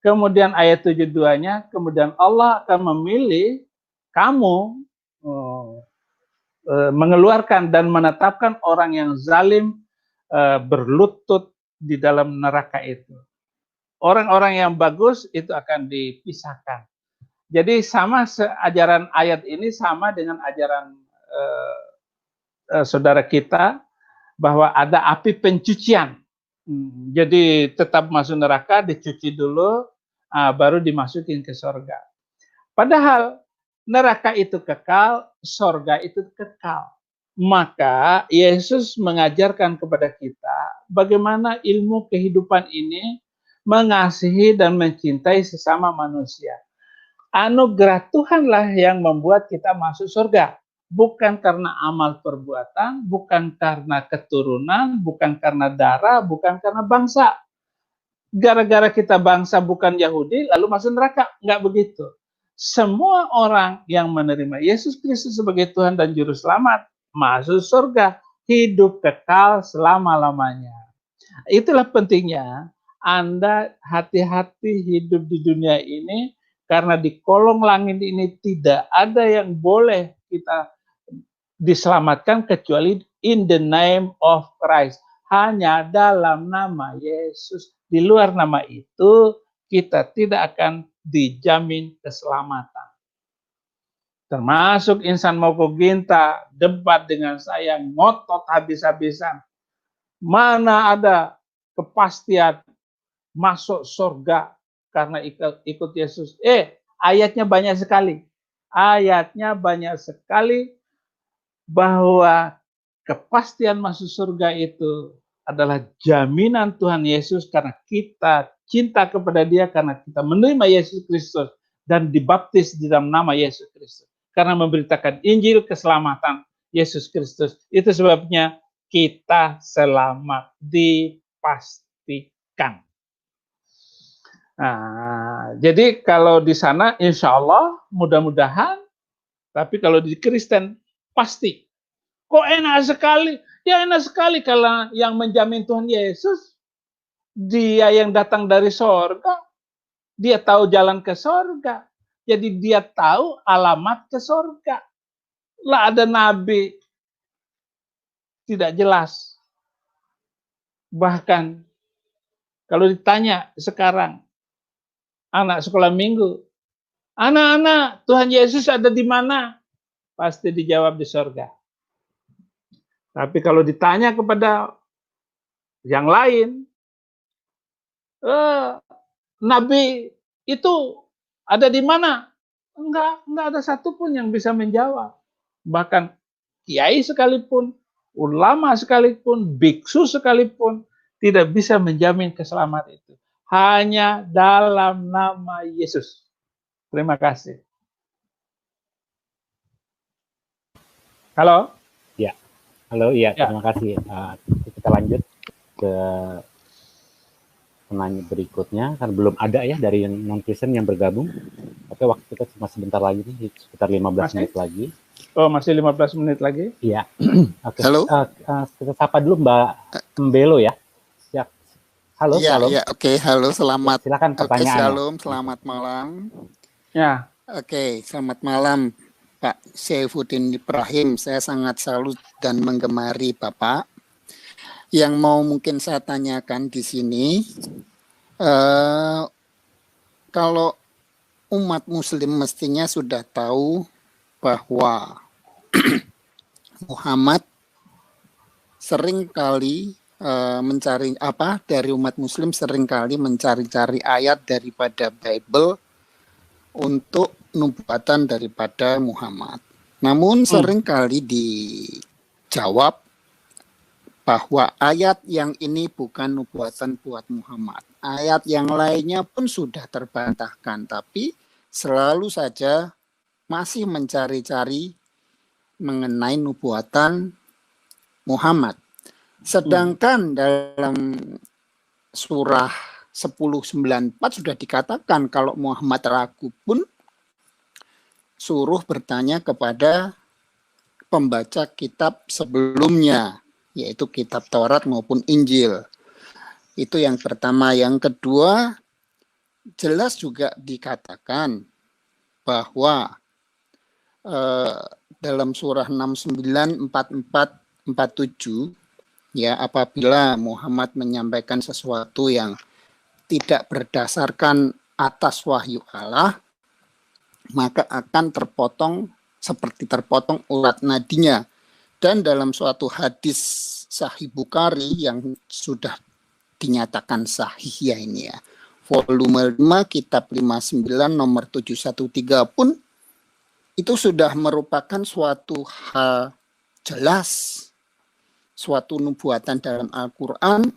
Kemudian ayat 72-nya, kemudian Allah akan memilih kamu mengeluarkan dan menetapkan orang yang zalim berlutut di dalam neraka itu. Orang-orang yang bagus itu akan dipisahkan. Jadi sama ajaran ayat ini sama dengan ajaran saudara kita bahwa ada api pencucian. Jadi tetap masuk neraka, dicuci dulu, baru dimasukin ke surga. Padahal neraka itu kekal, surga itu kekal. Maka Yesus mengajarkan kepada kita bagaimana ilmu kehidupan ini mengasihi dan mencintai sesama manusia. anugerah Tuhanlah yang membuat kita masuk surga. Bukan karena amal perbuatan, bukan karena keturunan, bukan karena darah, bukan karena bangsa. Gara-gara kita bangsa bukan Yahudi, lalu masuk neraka. Enggak begitu. Semua orang yang menerima Yesus Kristus sebagai Tuhan dan Juru Selamat masuk surga, hidup kekal selama-lamanya. Itulah pentingnya Anda hati-hati hidup di dunia ini, karena di kolong langit ini tidak ada yang boleh kita diselamatkan kecuali in the name of Christ. Hanya dalam nama Yesus. Di luar nama itu kita tidak akan dijamin keselamatan. Termasuk insan Moko Ginta debat dengan saya, ngotot habis-habisan. Mana ada kepastian masuk surga karena ikut Yesus? Ayatnya banyak sekali. Ayatnya banyak sekali bahwa kepastian masuk surga itu adalah jaminan Tuhan Yesus karena kita cinta kepada Dia, karena kita menerima Yesus Kristus dan dibaptis di dalam nama Yesus Kristus. Karena memberitakan Injil keselamatan Yesus Kristus. Itu sebabnya kita selamat dipastikan. Nah, jadi kalau di sana insya Allah mudah-mudahan, tapi kalau di Kristen pasti. Kok enak sekali? Ya enak sekali kalau yang menjamin Tuhan Yesus, Dia yang datang dari sorga, Dia tahu jalan ke sorga, jadi Dia tahu alamat ke sorga. Lah ada nabi tidak jelas. Bahkan kalau ditanya sekarang, anak sekolah minggu, anak-anak, Tuhan Yesus ada di mana? Pasti dijawab di sorga. Tapi kalau ditanya kepada yang lain, Nabi itu ada di mana? Enggak ada satupun yang bisa menjawab. Bahkan kiai sekalipun, ulama sekalipun, biksu sekalipun, tidak bisa menjamin keselamatan itu. Hanya dalam nama Yesus. Terima kasih. Halo? Ya, halo, iya, terima kasih. Kita lanjut ke penanya berikutnya, karena belum ada ya dari non-Kristen yang bergabung. Oke, waktu kita masih sebentar lagi nih, sekitar 15 menit lagi. Oh, masih 15 menit lagi? Iya. Oke. Halo? Kita sapa dulu Mbak Mbelo ya. Ya. Halo, ya, Shalom. Ya, oke, halo, selamat. Silakan pertanyaannya. Oke, Shalom, selamat malam. Ya. Oke, selamat malam Pak Saifuddin Ibrahim. Saya sangat salut dan menggemari Bapak. Yang mau mungkin saya tanyakan di sini, kalau umat Muslim mestinya sudah tahu bahwa Muhammad seringkali mencari dari umat Muslim seringkali mencari-cari ayat daripada Bible untuk nubuatan daripada Muhammad. Namun seringkali dijawab bahwa ayat yang ini bukan nubuatan buat Muhammad. Ayat yang lainnya pun sudah terbantahkan, tapi selalu saja masih mencari-cari mengenai nubuatan Muhammad. Sedangkan dalam surah 10:94 sudah dikatakan kalau Muhammad ragu pun suruh bertanya kepada pembaca kitab sebelumnya, yaitu kitab Taurat maupun Injil. Itu yang pertama. Yang kedua, jelas juga dikatakan bahwa dalam surah 69:44-47, ya, apabila Muhammad menyampaikan sesuatu yang tidak berdasarkan atas wahyu Allah, maka akan seperti terpotong urat nadinya. Dan dalam suatu hadis Sahih Bukhari yang sudah dinyatakan sahih ya ini ya, volume 5 kitab 59 nomor 713 pun itu sudah merupakan suatu hal jelas, suatu nubuatan dalam Al-Quran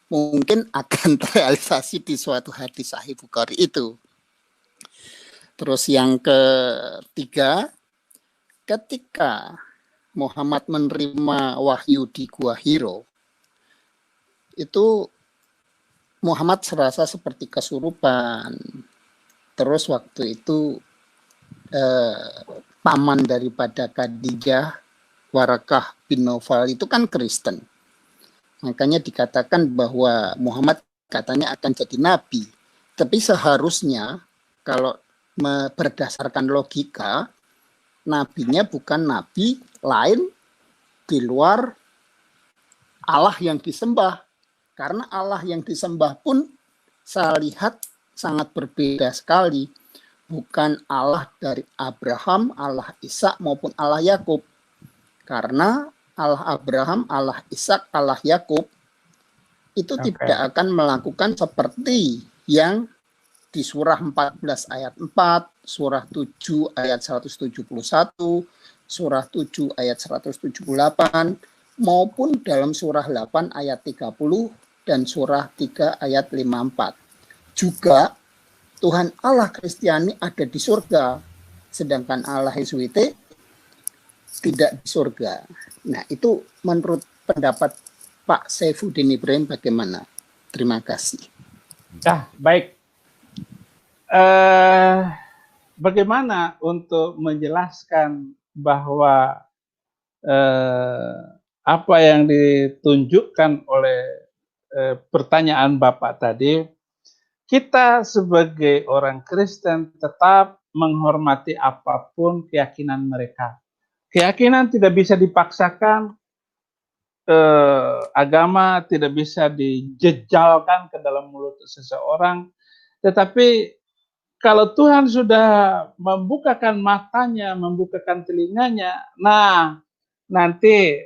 mungkin akan terrealisasi di suatu hadis Sahih Bukhari itu. Terus yang ketiga, ketika Muhammad menerima wahyu di Gua Hiro, itu Muhammad serasa seperti kesurupan. Terus waktu itu paman daripada Khadijah, Warakah bin Naufal itu kan Kristen. Makanya dikatakan bahwa Muhammad katanya akan jadi nabi. Tapi seharusnya kalau berdasarkan logika, nabinya bukan nabi lain di luar Allah yang disembah. Karena Allah yang disembah pun saya lihat sangat berbeda sekali. Bukan Allah dari Abraham, Allah Ishak maupun Allah Yakub. Karena Allah Abraham, Allah Ishak, Allah Yakub itu tidak akan melakukan seperti yang di surah 14 ayat 4, surah 7 ayat 171, surah 7 ayat 178, maupun dalam surah 8 ayat 30 dan surah 3 ayat 54. Juga Tuhan Allah Kristiani ada di surga, sedangkan Allah Yesuite tidak di surga. Nah, itu menurut pendapat Pak Saifuddin Ibrahim bagaimana? Terima kasih. Baik. Bagaimana untuk menjelaskan bahwa apa yang ditunjukkan oleh pertanyaan Bapak tadi, kita sebagai orang Kristen tetap menghormati apapun keyakinan mereka. Keyakinan tidak bisa dipaksakan, agama tidak bisa dijejalkan ke dalam mulut seseorang. Tetapi kalau Tuhan sudah membukakan matanya, membukakan telinganya, nah nanti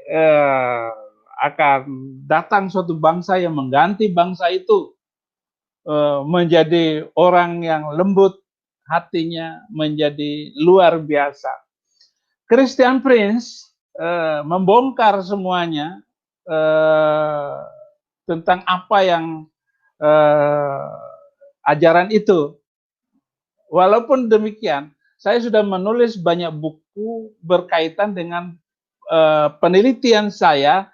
akan datang suatu bangsa yang mengganti bangsa itu menjadi orang yang lembut hatinya, menjadi luar biasa. Christian Prince membongkar semuanya tentang apa yang ajaran itu. Walaupun demikian, saya sudah menulis banyak buku berkaitan dengan penelitian saya,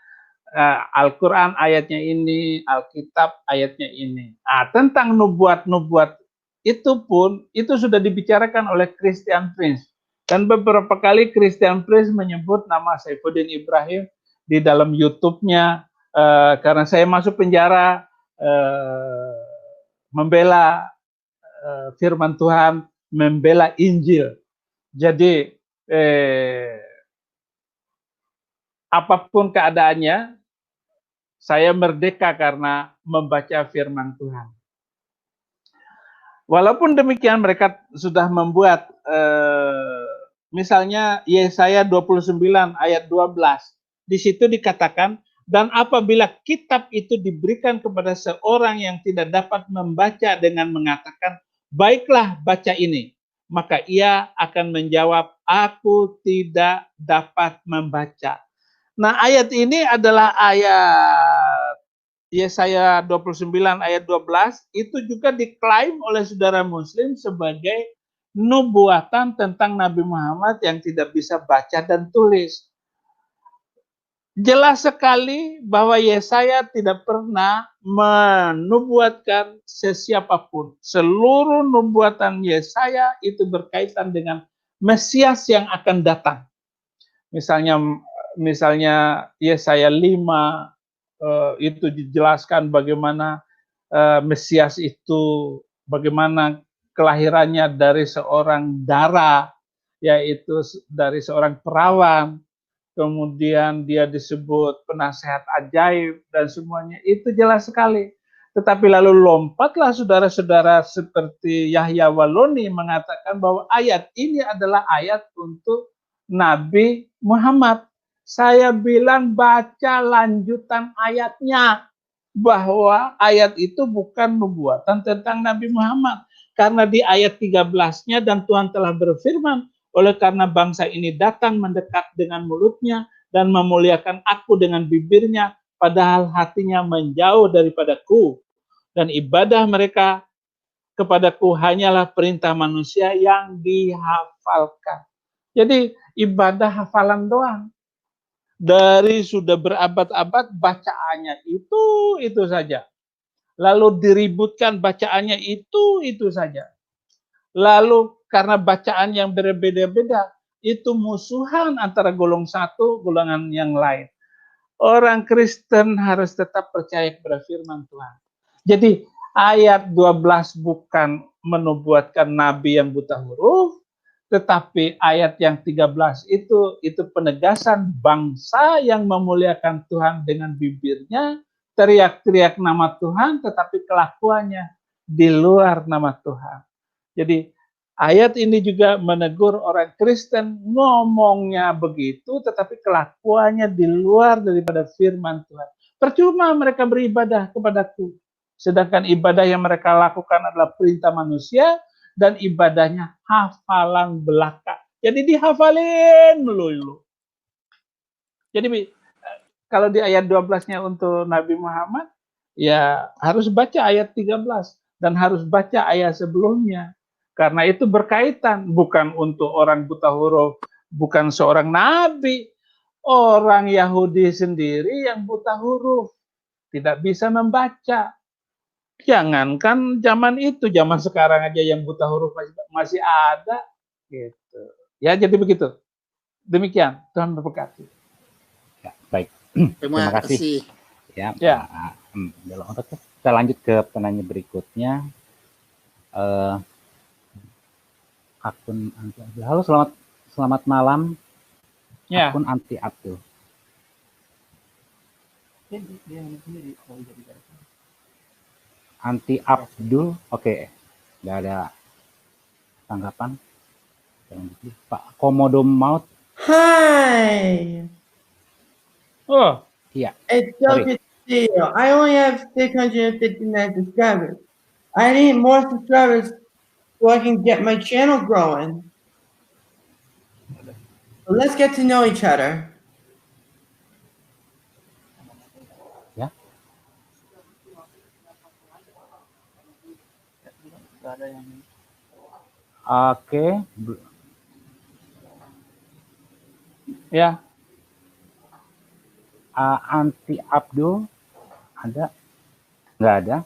Al-Quran ayatnya ini, Alkitab ayatnya ini. Tentang nubuat-nubuat itu pun, itu sudah dibicarakan oleh Christian Prince. Dan beberapa kali Christian Prince menyebut nama Saifuddin Ibrahim di dalam YouTube-nya, karena saya masuk penjara, membela firman Tuhan, membela Injil. Jadi, apapun keadaannya, saya merdeka karena membaca firman Tuhan. Walaupun demikian mereka sudah membuat misalnya Yesaya 29 ayat 12. Di situ dikatakan, dan apabila kitab itu diberikan kepada seorang yang tidak dapat membaca dengan mengatakan, baiklah baca ini, maka ia akan menjawab, aku tidak dapat membaca. Nah, ayat ini adalah ayat Yesaya 29 ayat 12, itu juga diklaim oleh saudara muslim sebagai nubuatan tentang Nabi Muhammad yang tidak bisa baca dan tulis. Jelas sekali bahwa Yesaya tidak pernah menubuatkan sesiapapun. Seluruh nubuatan Yesaya itu berkaitan dengan Mesias yang akan datang. Misalnya Yesaya 5 itu dijelaskan bagaimana Mesias itu, bagaimana kelahirannya dari seorang dara, yaitu dari seorang perawan, kemudian dia disebut penasehat ajaib dan semuanya itu jelas sekali. Tetapi lalu lompatlah saudara-saudara seperti Yahya Waloni mengatakan bahwa ayat ini adalah ayat untuk Nabi Muhammad. Saya bilang baca lanjutan ayatnya, bahwa ayat itu bukan nubuatan tentang Nabi Muhammad. Karena di ayat 13-nya, dan Tuhan telah berfirman, oleh karena bangsa ini datang mendekat dengan mulutnya dan memuliakan aku dengan bibirnya, padahal hatinya menjauh daripadaku. Dan ibadah mereka kepadaku hanyalah perintah manusia yang dihafalkan. Jadi ibadah hafalan doang. Dari sudah berabad-abad bacaannya itu saja. Lalu diributkan bacaannya itu saja. Lalu karena bacaan yang berbeda-beda, itu musuhan antara golongan satu, golongan yang lain. Orang Kristen harus tetap percaya kepada firman Tuhan. Jadi ayat 12 bukan menubuatkan nabi yang buta huruf, tetapi ayat yang 13 itu penegasan bangsa yang memuliakan Tuhan dengan bibirnya, teriak-teriak nama Tuhan, tetapi kelakuannya di luar nama Tuhan. Jadi ayat ini juga menegur orang Kristen ngomongnya begitu, tetapi kelakuannya di luar daripada firman Tuhan. Percuma mereka beribadah kepadaku, sedangkan ibadah yang mereka lakukan adalah perintah manusia, dan ibadahnya hafalan belaka. Jadi dihafalin melulu. Jadi kalau di ayat 12-nya untuk Nabi Muhammad, ya harus baca ayat 13 dan harus baca ayat sebelumnya. Karena itu berkaitan, bukan untuk orang buta huruf, bukan seorang nabi. Orang Yahudi sendiri yang buta huruf, tidak bisa membaca. Jangankan zaman itu, zaman sekarang aja yang buta huruf masih ada, gitu. Ya, jadi begitu. Demikian, Tuhan berkati. Ya, baik. Terima kasih. Ya. Ya. Kita lanjut ke penanya berikutnya. Akun anti Abdul. Halo, selamat malam. Ya. Akun anti Abdul. Anti Abdul, oke. Nggak ada tanggapan. Pak Komodo Maut. Hi. Oh, Iya. It's Joe Castillo. I only have 659 subscribers. I need more subscribers so I can get my channel growing. So let's get to know each other. Ya. Oke. ya. Anti Abdul ada? Nggak ada.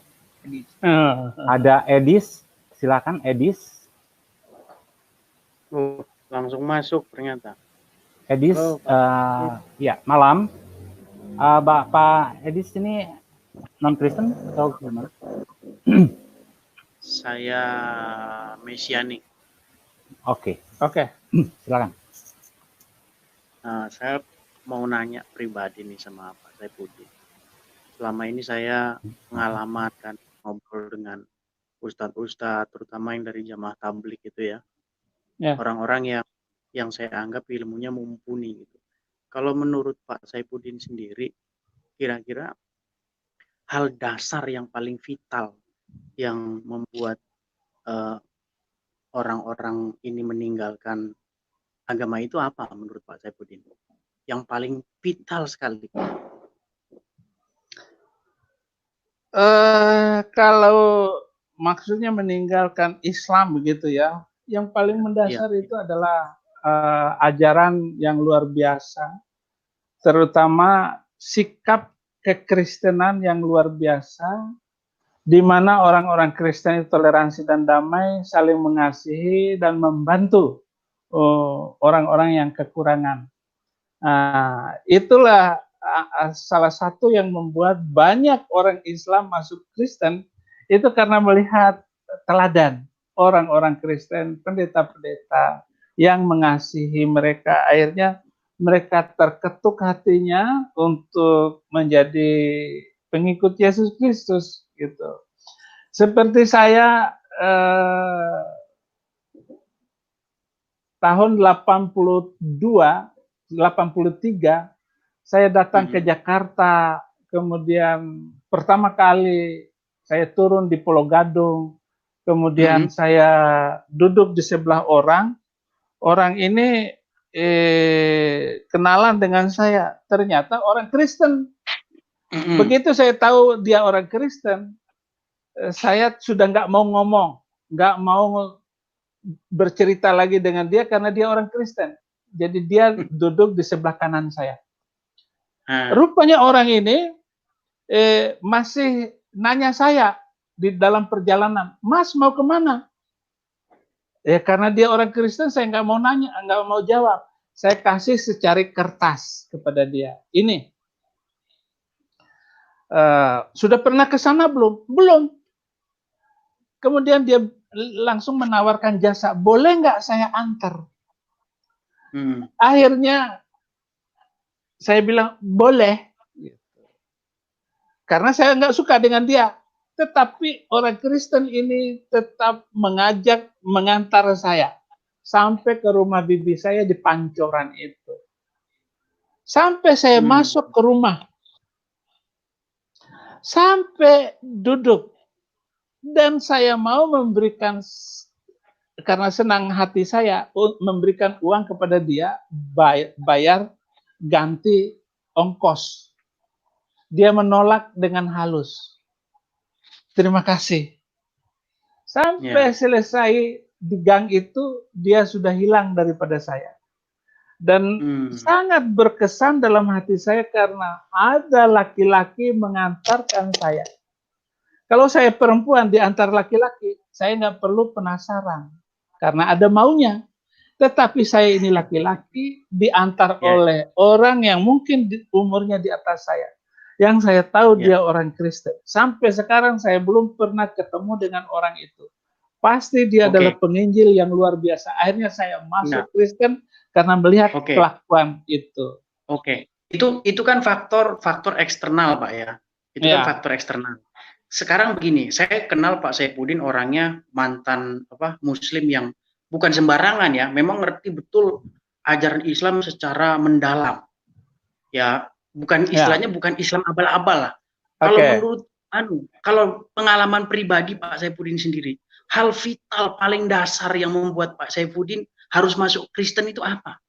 Ada Edis, silakan Edis. Langsung masuk ternyata. Edis, ya malam. Pak Edis ini non Kristen atau gimana? Saya Mesianik. Oke. Silakan. Saya mau nanya pribadi nih sama Pak Saifuddin. Selama ini saya pengalaman kan ngobrol dengan ustadz-ustadz, terutama yang dari jamaah tablik itu ya. Orang-orang yang saya anggap ilmunya mumpuni gitu. Kalau menurut Pak Saifuddin sendiri, kira-kira hal dasar yang paling vital yang membuat orang-orang ini meninggalkan agama itu apa menurut Pak Saifuddin? Yang paling vital sekali. Kalau maksudnya meninggalkan Islam begitu ya, yang paling mendasar itu adalah ajaran yang luar biasa, terutama sikap kekristenan yang luar biasa, di mana orang-orang Kristen itu toleransi dan damai, saling mengasihi dan membantu orang-orang yang kekurangan. Itulah salah satu yang membuat banyak orang Islam masuk Kristen, itu karena melihat teladan orang-orang Kristen, pendeta-pendeta yang mengasihi mereka. Akhirnya mereka terketuk hatinya untuk menjadi pengikut Yesus Kristus gitu. Seperti saya tahun 83 saya datang ke Jakarta, kemudian pertama kali saya turun di Pulau Gadung, kemudian saya duduk di sebelah orang ini kenalan dengan saya, ternyata orang Kristen. Begitu saya tahu dia orang Kristen, saya sudah nggak mau ngomong, nggak mau bercerita lagi dengan dia karena dia orang Kristen. Jadi dia duduk di sebelah kanan saya. Rupanya orang ini masih nanya saya di dalam perjalanan, Mas mau kemana? Ya karena dia orang Kristen, saya nggak mau nanya, nggak mau jawab. Saya kasih secari kertas kepada dia. Ini sudah pernah ke sana belum? Belum. Kemudian dia langsung menawarkan jasa, boleh nggak saya antar? Akhirnya saya bilang boleh, karena saya nggak suka dengan dia. Tetapi orang Kristen ini tetap mengantar saya sampai ke rumah bibi saya di Pancoran itu. Sampai saya masuk ke rumah, sampai duduk, dan saya mau memberikan, karena senang hati saya, memberikan uang kepada dia, bayar ganti ongkos. Dia menolak dengan halus. Terima kasih. Sampai selesai di gang itu, dia sudah hilang daripada saya. Dan sangat berkesan dalam hati saya karena ada laki-laki mengantarkan saya. Kalau saya perempuan diantar laki-laki, saya nggak perlu penasaran. Karena ada maunya. Tetapi saya ini laki-laki diantar oleh orang yang mungkin umurnya di atas saya. Yang saya tahu dia orang Kristen. Sampai sekarang saya belum pernah ketemu dengan orang itu. Pasti dia adalah penginjil yang luar biasa. Akhirnya saya masuk Kristen karena melihat kelakuan itu. Itu kan faktor eksternal, Pak ya. Itu kan faktor eksternal. Sekarang begini, saya kenal Pak Saifuddin orangnya mantan Muslim yang bukan sembarangan ya. Memang ngerti betul ajaran Islam secara mendalam. Ya. Bukan istilahnya bukan Islam abal-abal lah. Kalau menurut kalau pengalaman pribadi Pak Saifuddin sendiri, hal vital paling dasar yang membuat Pak Saifuddin harus masuk Kristen itu apa?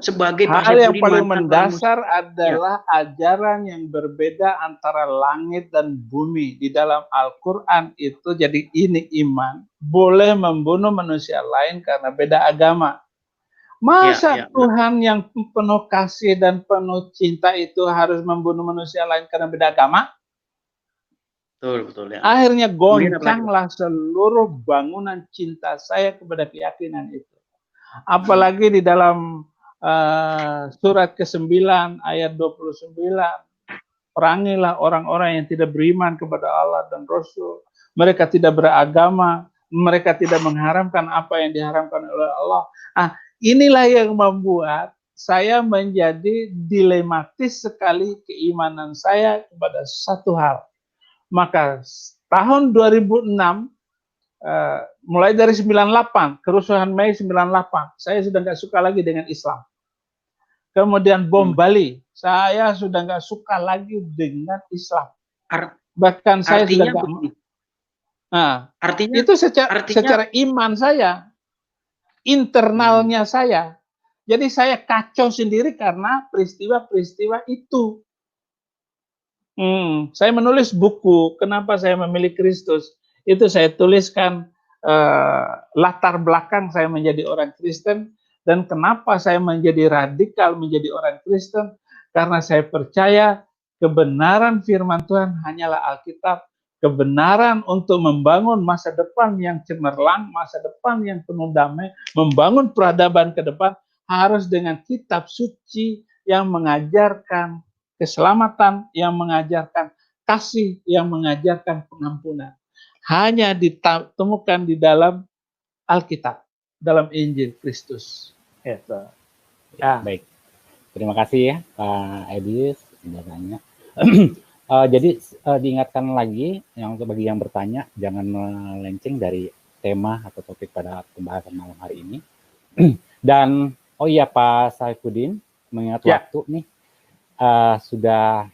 Sebagai Pak Saifuddin, yang paling mendasar adalah ajaran yang berbeda antara langit dan bumi di dalam Al-Quran itu. Jadi ini iman boleh membunuh manusia lain karena beda agama. Masa Tuhan yang penuh kasih dan penuh cinta itu harus membunuh manusia lain karena beda agama? Betul ya. Akhirnya goncanglah seluruh bangunan cinta saya kepada keyakinan itu. Apalagi di dalam surat ke-9 ayat 29, perangilah orang-orang yang tidak beriman kepada Allah dan Rasul. Mereka tidak beragama, mereka tidak mengharamkan apa yang diharamkan oleh Allah. Inilah yang membuat saya menjadi dilematis sekali keimanan saya kepada satu hal. Maka tahun 2006, mulai dari 98, kerusuhan Mei 98, saya sudah nggak suka lagi dengan Islam. Kemudian bom Bali, saya sudah nggak suka lagi dengan Islam. Bahkan saya sudah nggak. Artinya itu secara iman saya. Internalnya saya. Jadi saya kacau sendiri karena peristiwa-peristiwa itu. Saya menulis buku, kenapa saya memilih Kristus. Itu saya tuliskan latar belakang saya menjadi orang Kristen dan kenapa saya menjadi radikal menjadi orang Kristen. Karena saya percaya kebenaran firman Tuhan hanyalah Alkitab. Kebenaran untuk membangun masa depan yang cemerlang, masa depan yang penuh damai, membangun peradaban ke depan harus dengan kitab suci yang mengajarkan keselamatan, yang mengajarkan kasih, yang mengajarkan pengampunan. Hanya ditemukan di dalam Alkitab, dalam Injil Kristus. Baik, terima kasih ya Pak Edis penjelasannya. Jadi diingatkan lagi yang bagi yang bertanya jangan melenceng dari tema atau topik pada pembahasan malam hari ini. Dan Pak Saifuddin, mengingat waktu nih sudah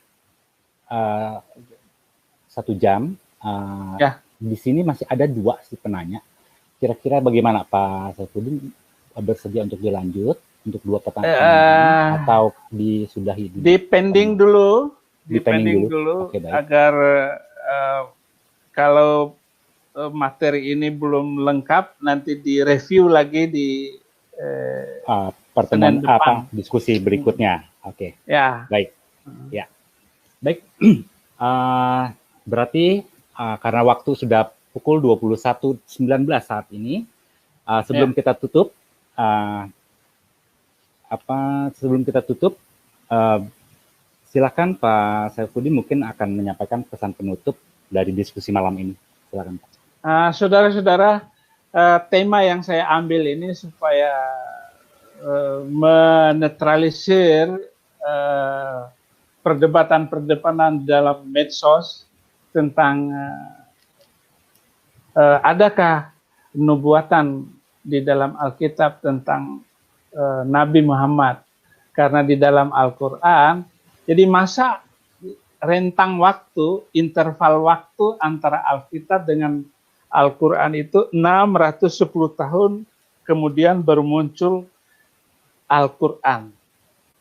1 jam. Di sini masih ada 2 si penanya. Kira-kira bagaimana Pak Saifuddin, bersedia untuk dilanjut untuk 2 pertanyaan atau disudahi dulu? Dipending dulu. Dipending dulu okay, agar kalau materi ini belum lengkap, nanti direview lagi di pertemuan diskusi berikutnya. Oke. Ya. Baik. Ya. Baik. Berarti karena waktu sudah pukul 21.19 saat ini, sebelum kita tutup, silakan Pak Saifuddin mungkin akan menyampaikan pesan penutup dari diskusi malam ini. Silakan Pak. Saudara-saudara, tema yang saya ambil ini supaya menetralisir perdebatan-perdebatan dalam medsos tentang adakah nubuatan di dalam Alkitab tentang Nabi Muhammad. Karena di dalam Al-Quran, jadi masa rentang waktu, interval waktu antara Alkitab dengan Al-Quran itu 610 tahun kemudian baru muncul Al-Quran.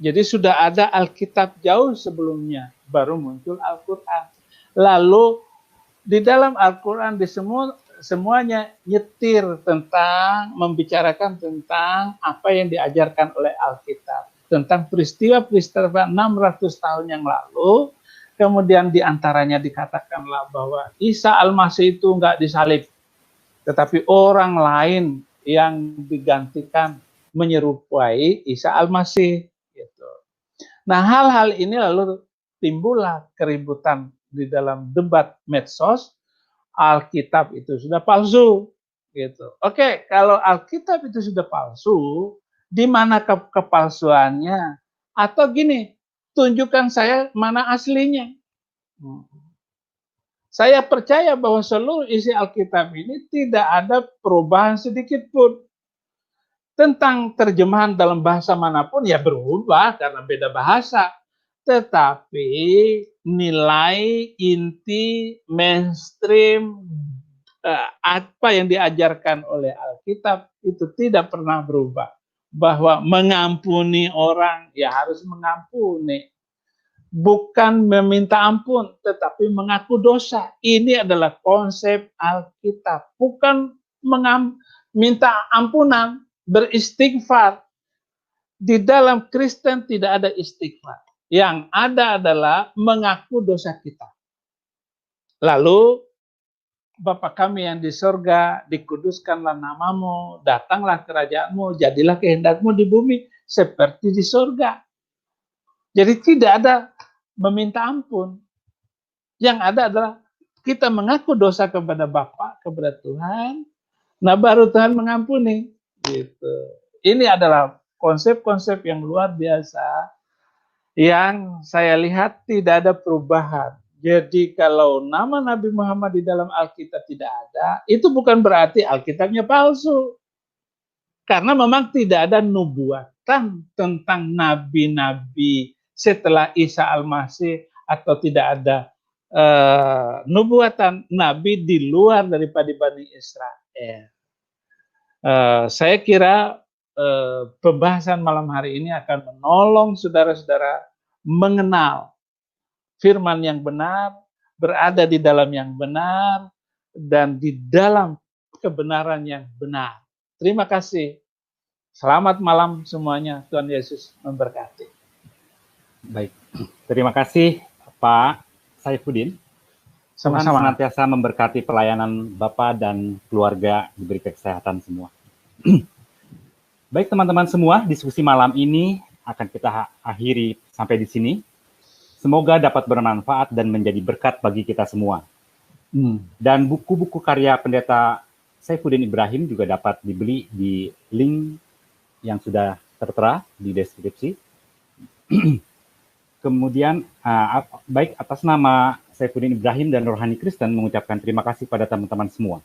Jadi sudah ada Alkitab jauh sebelumnya, baru muncul Al-Quran. Lalu di dalam Al-Quran semuanya nyetir tentang, membicarakan tentang apa yang diajarkan oleh Alkitab. Tentang peristiwa-peristiwa 600 tahun yang lalu, kemudian diantaranya dikatakanlah bahwa Isa Al-Masih itu enggak disalib, tetapi orang lain yang digantikan menyerupai Isa Al-Masih. Gitu. Nah, hal-hal ini lalu timbullah keributan di dalam debat medsos. Alkitab itu sudah palsu. Gitu. Oke, kalau Alkitab itu sudah palsu, di mana kepalsuannya? Atau gini, tunjukkan saya mana aslinya. Saya percaya bahwa seluruh isi Alkitab ini tidak ada perubahan sedikit pun. Tentang terjemahan dalam bahasa manapun ya berubah karena beda bahasa. Tetapi nilai inti mainstream apa yang diajarkan oleh Alkitab itu tidak pernah berubah. Bahwa mengampuni orang ya harus mengampuni. Bukan meminta ampun, tetapi mengaku dosa. Ini adalah konsep Alkitab. Bukan minta ampunan, beristighfar. Di dalam Kristen tidak ada istighfar. Yang ada adalah mengaku dosa kita. Lalu, Bapa kami yang di surga, dikuduskanlah namamu, datanglah kerajaanmu, jadilah kehendakmu di bumi, seperti di surga. Jadi tidak ada meminta ampun. Yang ada adalah kita mengaku dosa kepada Bapa, kepada Tuhan, nah baru Tuhan mengampuni. Gitu. Ini adalah konsep-konsep yang luar biasa, yang saya lihat tidak ada perubahan. Jadi kalau nama Nabi Muhammad di dalam Alkitab tidak ada, itu bukan berarti Alkitabnya palsu. Karena memang tidak ada nubuatan tentang nabi-nabi setelah Isa Al-Masih, atau tidak ada nubuatan nabi di luar daripada Bani Israel. Saya kira pembahasan malam hari ini akan menolong saudara-saudara mengenal firman yang benar, berada di dalam yang benar, dan di dalam kebenaran yang benar. Terima kasih. Selamat malam semuanya. Tuhan Yesus memberkati. Baik. Terima kasih Pak Saifuddin. Sama-sama. Tuhan senantiasa memberkati pelayanan Bapak dan keluarga, diberi kesehatan semua. Baik teman-teman semua, diskusi malam ini akan kita akhiri sampai di sini. Semoga dapat bermanfaat dan menjadi berkat bagi kita semua. Dan buku-buku karya Pendeta Saifuddin Ibrahim juga dapat dibeli di link yang sudah tertera di deskripsi. Kemudian, baik atas nama Saifuddin Ibrahim dan Rohani Kristen mengucapkan terima kasih pada teman-teman semua.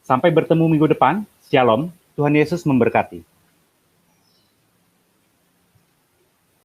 Sampai bertemu minggu depan. Shalom. Tuhan Yesus memberkati.